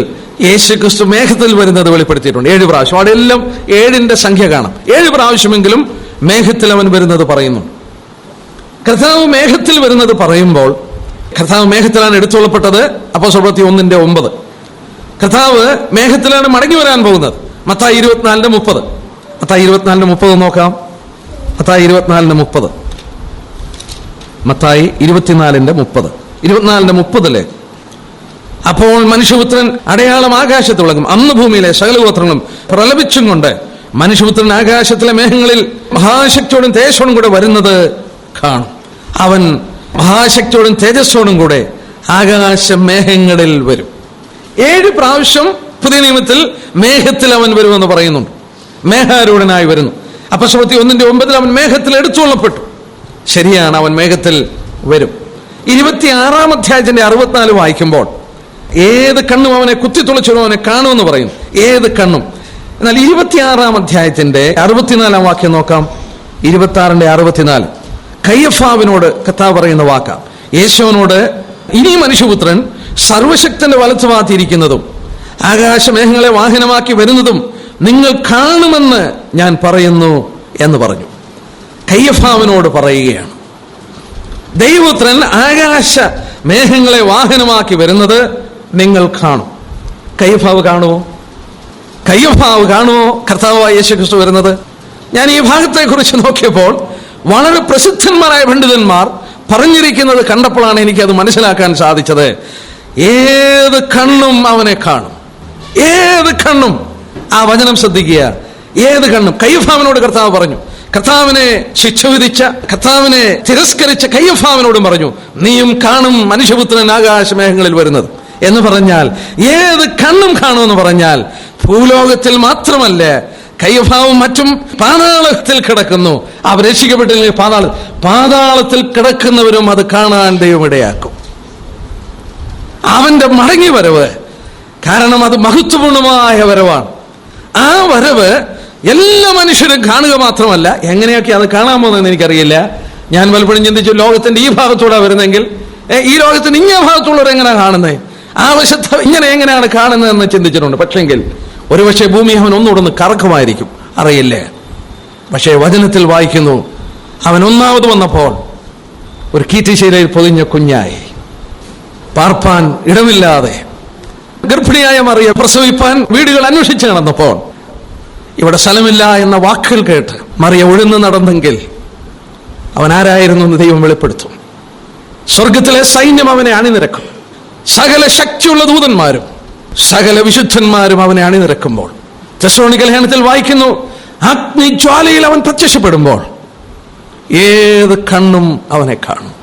യേശുക്രിസ്തു മേഘത്തിൽ വരുന്നത് വെളിപ്പെടുത്തിയിട്ടുണ്ട്. 7 പ്രാവശ്യം. അവിടെ എല്ലാം 7ന്റെ സംഖ്യ കാണാം. 7 പ്രാവശ്യമെങ്കിലും മേഘത്തിൽ അവൻ വരുന്നത് പറയുന്നു. കർത്താവ് മേഘത്തിൽ വരുന്നത് പറയുമ്പോൾ, കർത്താവ് മേഘത്തിലാണ് എടുത്തുകൊള്ളപ്പെട്ടത്. അപ്പോസ്തലപ്രവൃത്തി 1:9. കർത്താവ് മേഘത്തിലാണ് മടങ്ങി വരാൻ പോകുന്നത്. മത്തായി 24:30. മത്തായി 24:30 നോക്കാം. മത്തായി 24:30. മത്തായി 24:30. 24:30 അപ്പോൾ മനുഷ്യപുത്രൻ അടയാളം ആകാശത്ത് വിളങ്ങും. അന്ന് ഭൂമിയിലെ സകല ഗോത്രങ്ങളും പ്രലപിച്ചും കൊണ്ട് മനുഷ്യപുത്രൻ ആകാശത്തിലെ മേഘങ്ങളിൽ മഹാശക്തിയോടും തേജസ്സോടും കൂടെ വരുന്നത് കാണും. അവൻ മഹാശക്തിയോടും തേജസ്സോടും കൂടെ ആകാശ മേഘങ്ങളിൽ വരും. 7 പ്രാവശ്യം പുതിയ നിയമത്തിൽ മേഘത്തിൽ അവൻ വരുമെന്ന് പറയുന്നുണ്ട്. മേഘാരൂഢനായി വരുന്നു. അപ്പോസ്തലപ്രവൃത്തി 1:9 അവൻ മേഘത്തിൽ എടുത്തുകൊള്ളപ്പെട്ടു. ശരിയാണ്, അവൻ മേഘത്തിൽ വരും. 26-ാം അധ്യായത്തിന്റെ 64 വായിക്കുമ്പോൾ ഏത് കണ്ണും അവനെ കുത്തിത്തുളച്ചോ അവനെ കാണുമെന്ന് പറയുന്നു. ഏത് കണ്ണും. എന്നാൽ 26-ാം അധ്യായത്തിന്റെ 64-ാം വാക്യം നോക്കാം. 26-64 കയ്യഫാവിനോട് കർത്താവ് പറയുന്ന വാക്കാം. യേശുവിനോട്, ഇനി മനുഷ്യപുത്രൻ സർവശക്തന്റെ വലത്തുഭാഗത്തിരിക്കുന്നതും ആകാശമേഘങ്ങളെ വാഹനമാക്കി വരുന്നതും നിങ്ങൾ കാണുമെന്ന് ഞാൻ പറയുന്നു എന്ന് പറഞ്ഞു. കയ്യഫാവിനോട് പറയുകയാണ്, ദൈവപുത്രൻ ആകാശ മേഘങ്ങളെ വാഹനമാക്കി വരുന്നത് നിങ്ങൾ കാണും. കയ്യഫാവ് കാണുമോ? കയ്യഫാവ് കാണുമോ കർത്താവായ യേശുക്രിസ്തു വരുന്നത്? ഞാൻ ഈ ഭാഗത്തെ കുറിച്ച് നോക്കിയപ്പോൾ വളരെ പ്രസിദ്ധന്മാരായ പണ്ഡിതന്മാർ പറഞ്ഞിരിക്കുന്നത് കണ്ടപ്പോഴാണ് എനിക്കത് മനസ്സിലാക്കാൻ സാധിച്ചത്. ഏത് കണ്ണും അവനെ കാണും. ഏത് കണ്ണും. ആ വചനം ശ്രദ്ധിക്കുക. ഏത് കണ്ണും. കയ്യഫാവിനോട് കർത്താവ് പറഞ്ഞു. കർത്താവിനെ ശിക്ഷ വിധിച്ച, കർത്താവിനെ തിരസ്കരിച്ച കയ്യഫാവിനോടും പറഞ്ഞു, നീയും കാണും മനുഷ്യപുത്രൻ ആകാശമേഘങ്ങളിൽ വരുന്നത് എന്ന് പറഞ്ഞാൽ ഏത് കണ്ണും കാണുമെന്ന് പറഞ്ഞാൽ ഭൂലോകത്തിൽ മാത്രമല്ല, കയ്യഫാവും മറ്റും പാതാളത്തിൽ കിടക്കുന്നു. അവർ രക്ഷിക്കപ്പെട്ടില്ലെങ്കിൽ പാതാളത്തിൽ കിടക്കുന്നവരും അത് കാണാൻ ദൈവം ഇടയാക്കും. അവന്റെ മടങ്ങി വരവ്, കാരണം അത് മഹത്വപൂർണമായ വരവാണ്. ആ വരവ് എല്ലാ മനുഷ്യരും കാണുക മാത്രമല്ല, എങ്ങനെയൊക്കെ അത് കാണാൻ പോകുന്നതെന്ന് എനിക്കറിയില്ല. ഞാൻ പലപ്പോഴും ചിന്തിച്ചു, ലോകത്തിന്റെ ഈ ഭാഗത്തൂടെ വരുന്നെങ്കിൽ ഈ ലോകത്തിന്റെ ഇങ്ങേ ഭാഗത്തുള്ളവർ എങ്ങനെയാണ് കാണുന്നത്, ആ വശത്ത് എങ്ങനെയാണ് കാണുന്നതെന്ന് ചിന്തിച്ചിട്ടുണ്ട്. പക്ഷെങ്കിൽ ഒരുപക്ഷെ ഭൂമി അവൻ ഒന്നുകൂടെ കറക്കമായിരിക്കും, അറിയില്ലേ. പക്ഷേ വചനത്തിൽ വായിക്കുന്നു, അവൻ ഒന്നാമത് വന്നപ്പോൾ ഒരു കീറ്റിശീലയിൽ പൊതിഞ്ഞ കുഞ്ഞായി, പാർപ്പാൻ ഇടമില്ലാതെ ഗർഭിണിയായ മറിയ പ്രസവിപ്പാൻ വീടുകൾ അന്വേഷിച്ച് നടന്നപ്പോൾ ഇവിടെ സ്ഥലമില്ല എന്ന വാക്കുകൾ കേട്ട് മറിയ ഒഴിഞ്ഞു നടന്നെങ്കിൽ അവൻ ആരായിരുന്നു എന്ന് ദൈവം വെളിപ്പെടുത്തും. സ്വർഗത്തിലെ സൈന്യം അവനെ അണിനിരക്കും. സകല ശക്തിയുള്ള ദൂതന്മാരും സകല വിശുദ്ധന്മാരും അവനെ അണിനിരക്കുമ്പോൾ, തെസ്സലോനിക്ക ലേഖനത്തിൽ വായിക്കുന്നു, അഗ്നിജ്വാലയിൽ അവൻ പ്രത്യക്ഷപ്പെടുമ്പോൾ ഏത് കണ്ണും അവനെ കാണും.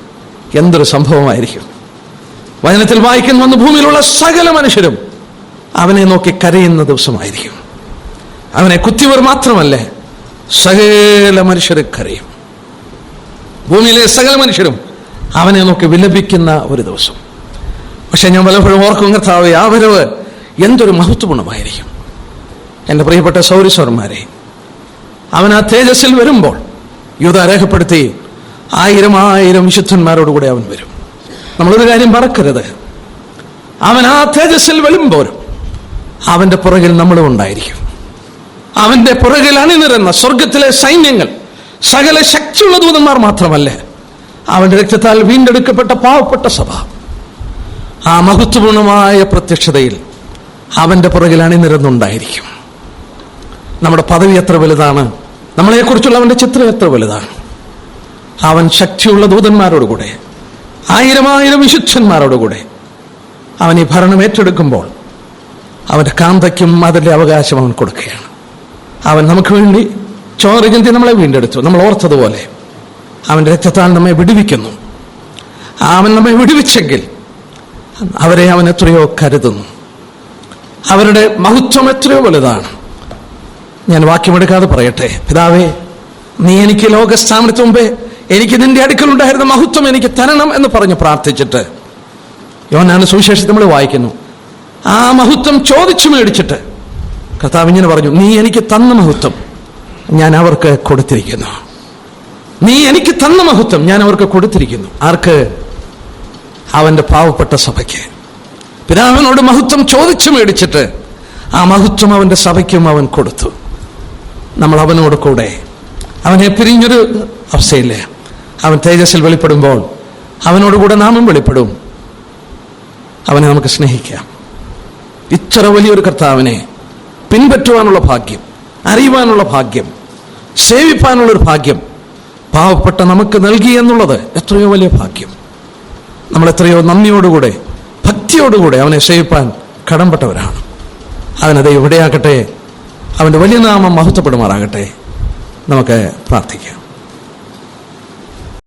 എന്തൊരു സംഭവമായിരിക്കും. വചനത്തിൽ വായിക്കുന്നു, അന്ന് ഭൂമിയിലുള്ള സകല മനുഷ്യരും അവനെ നോക്കി കരയുന്ന ദിവസമായിരിക്കും. അവനെ കുത്തിയവർ മാത്രമല്ല, സകല മനുഷ്യരും കരയും. ഭൂമിയിലെ സകല മനുഷ്യരും അവനെ നോക്കി വിലപിക്കുന്ന ഒരു ദിവസം. പക്ഷെ ഞാൻ പലപ്പോഴും ഓർക്കും, കർത്താവേ, ആ വരവ് എന്തൊരു മഹത്വപൂർണ്ണമായിരിക്കും. എൻ്റെ പ്രിയപ്പെട്ട സൗരസ്വരന്മാരെ, അവൻ ആ തേജസ്സിൽ വരുമ്പോൾ യൂദാ രേഖപ്പെടുത്തി 1000 വിശുദ്ധന്മാരോടുകൂടെ അവൻ വരും. നമ്മളൊരു കാര്യം മറക്കരുത്, അവൻ ആ തേജസ്സിൽ വരുമ്പോഴും അവന്റെ പുറകിൽ നമ്മളും ഉണ്ടായിരിക്കും. അവന്റെ പുറകിൽ അണിനിരന്ന സ്വർഗത്തിലെ സൈന്യങ്ങൾ, സകല ശക്തിയുള്ള ദൂതന്മാർ മാത്രമല്ല, അവന്റെ രക്തത്താൽ വീണ്ടെടുക്കപ്പെട്ട പാവപ്പെട്ട സഭ, ആ മഹത്വപൂർണമായ പ്രത്യക്ഷതയിൽ അവന്റെ പുറകിൽ അണിനിരന്നുണ്ടായിരിക്കും. നമ്മുടെ പദവി എത്ര വലുതാണ്, നമ്മളെക്കുറിച്ചുള്ള അവന്റെ ചിത്രം എത്ര വലുതാണ്. അവൻ ശക്തിയുള്ള ദൂതന്മാരോടുകൂടെ 1000 വിശുദ്ധന്മാരോടുകൂടെ അവൻ ഈ ഭരണം ഏറ്റെടുക്കുമ്പോൾ അവന്റെ കാന്തയ്ക്കും അതിന്റെ അവകാശം അവൻ കൊടുക്കുകയാണ്. അവൻ നമുക്ക് വേണ്ടി ചോര ചിന്തി നമ്മളെ വീണ്ടെടുത്തു. നമ്മൾ ഓർത്തതുപോലെ അവന്റെ രക്തത്താൽ നമ്മെ വിടുവിക്കുന്നു. അവൻ നമ്മെ വിടുവിച്ചെങ്കിൽ അവരെ അവൻ എത്രയോ കരുതുന്നു. അവരുടെ മഹത്വം എത്രയോ വലുതാണ്. ഞാൻ വാക്യമെടുക്കാതെ പറയട്ടെ. പിതാവേ, നീ എനിക്ക് ലോകസ്ഥാപനത്തിന് മുമ്പേ എനിക്ക് നിന്റെ അടുക്കലുണ്ടായിരുന്ന മഹത്വം എനിക്ക് തരണം എന്ന് പറഞ്ഞ് പ്രാർത്ഥിച്ചിട്ട് യോഹന്നാൻ സുവിശേഷത്തിൽ നമ്മൾ വായിക്കുന്നു, ആ മഹത്വം ചോദിച്ചു മേടിച്ചിട്ട് കർത്താവ് ഇങ്ങനെ പറഞ്ഞു, നീ എനിക്ക് തന്ന മഹത്വം ഞാൻ അവർക്ക് കൊടുത്തിരിക്കുന്നു. നീ എനിക്ക് തന്ന മഹത്വം ഞാൻ അവർക്ക് കൊടുത്തിരിക്കുന്നു. ആർക്ക്? അവന്റെ പാവപ്പെട്ട സഭയ്ക്ക്. പിതാവിനോട് മഹത്വം ചോദിച്ചു മേടിച്ചിട്ട് ആ മഹത്വം അവന്റെ സഭയ്ക്കും അവൻ കൊടുത്തു. നമ്മൾ അവനോട് കൂടെ, അവനെ പിരിഞ്ഞൊരു അവസ്ഥയില്ലേ, അവൻ തേജസ്സിൽ വെളിപ്പെടുമ്പോൾ അവനോടുകൂടെ നാമും വെളിപ്പെടും. അവനെ നമുക്ക് സ്നേഹിക്കാം. ഇത്ര വലിയൊരു കർത്താവിനെ പിൻപറ്റുവാനുള്ള ഭാഗ്യം അറിയുവാനുള്ള ഭാഗ്യം, സേവിപ്പാനുള്ളൊരു ഭാഗ്യം പാവപ്പെട്ട നമുക്ക് നൽകി എന്നുള്ളത് എത്രയോ വലിയ ഭാഗ്യം. നമ്മൾ എത്രയോ നന്ദിയോടുകൂടെ ഭക്തിയോടുകൂടെ അവനെ സേവിപ്പാൻ കടംപെട്ടവരാണ്. അതിനത് ഇവിടെയാകട്ടെ, അവൻ്റെ വലിയ നാമം മഹത്വപ്പെടുമാറാകട്ടെ. നമുക്ക് പ്രാർത്ഥിക്കാം.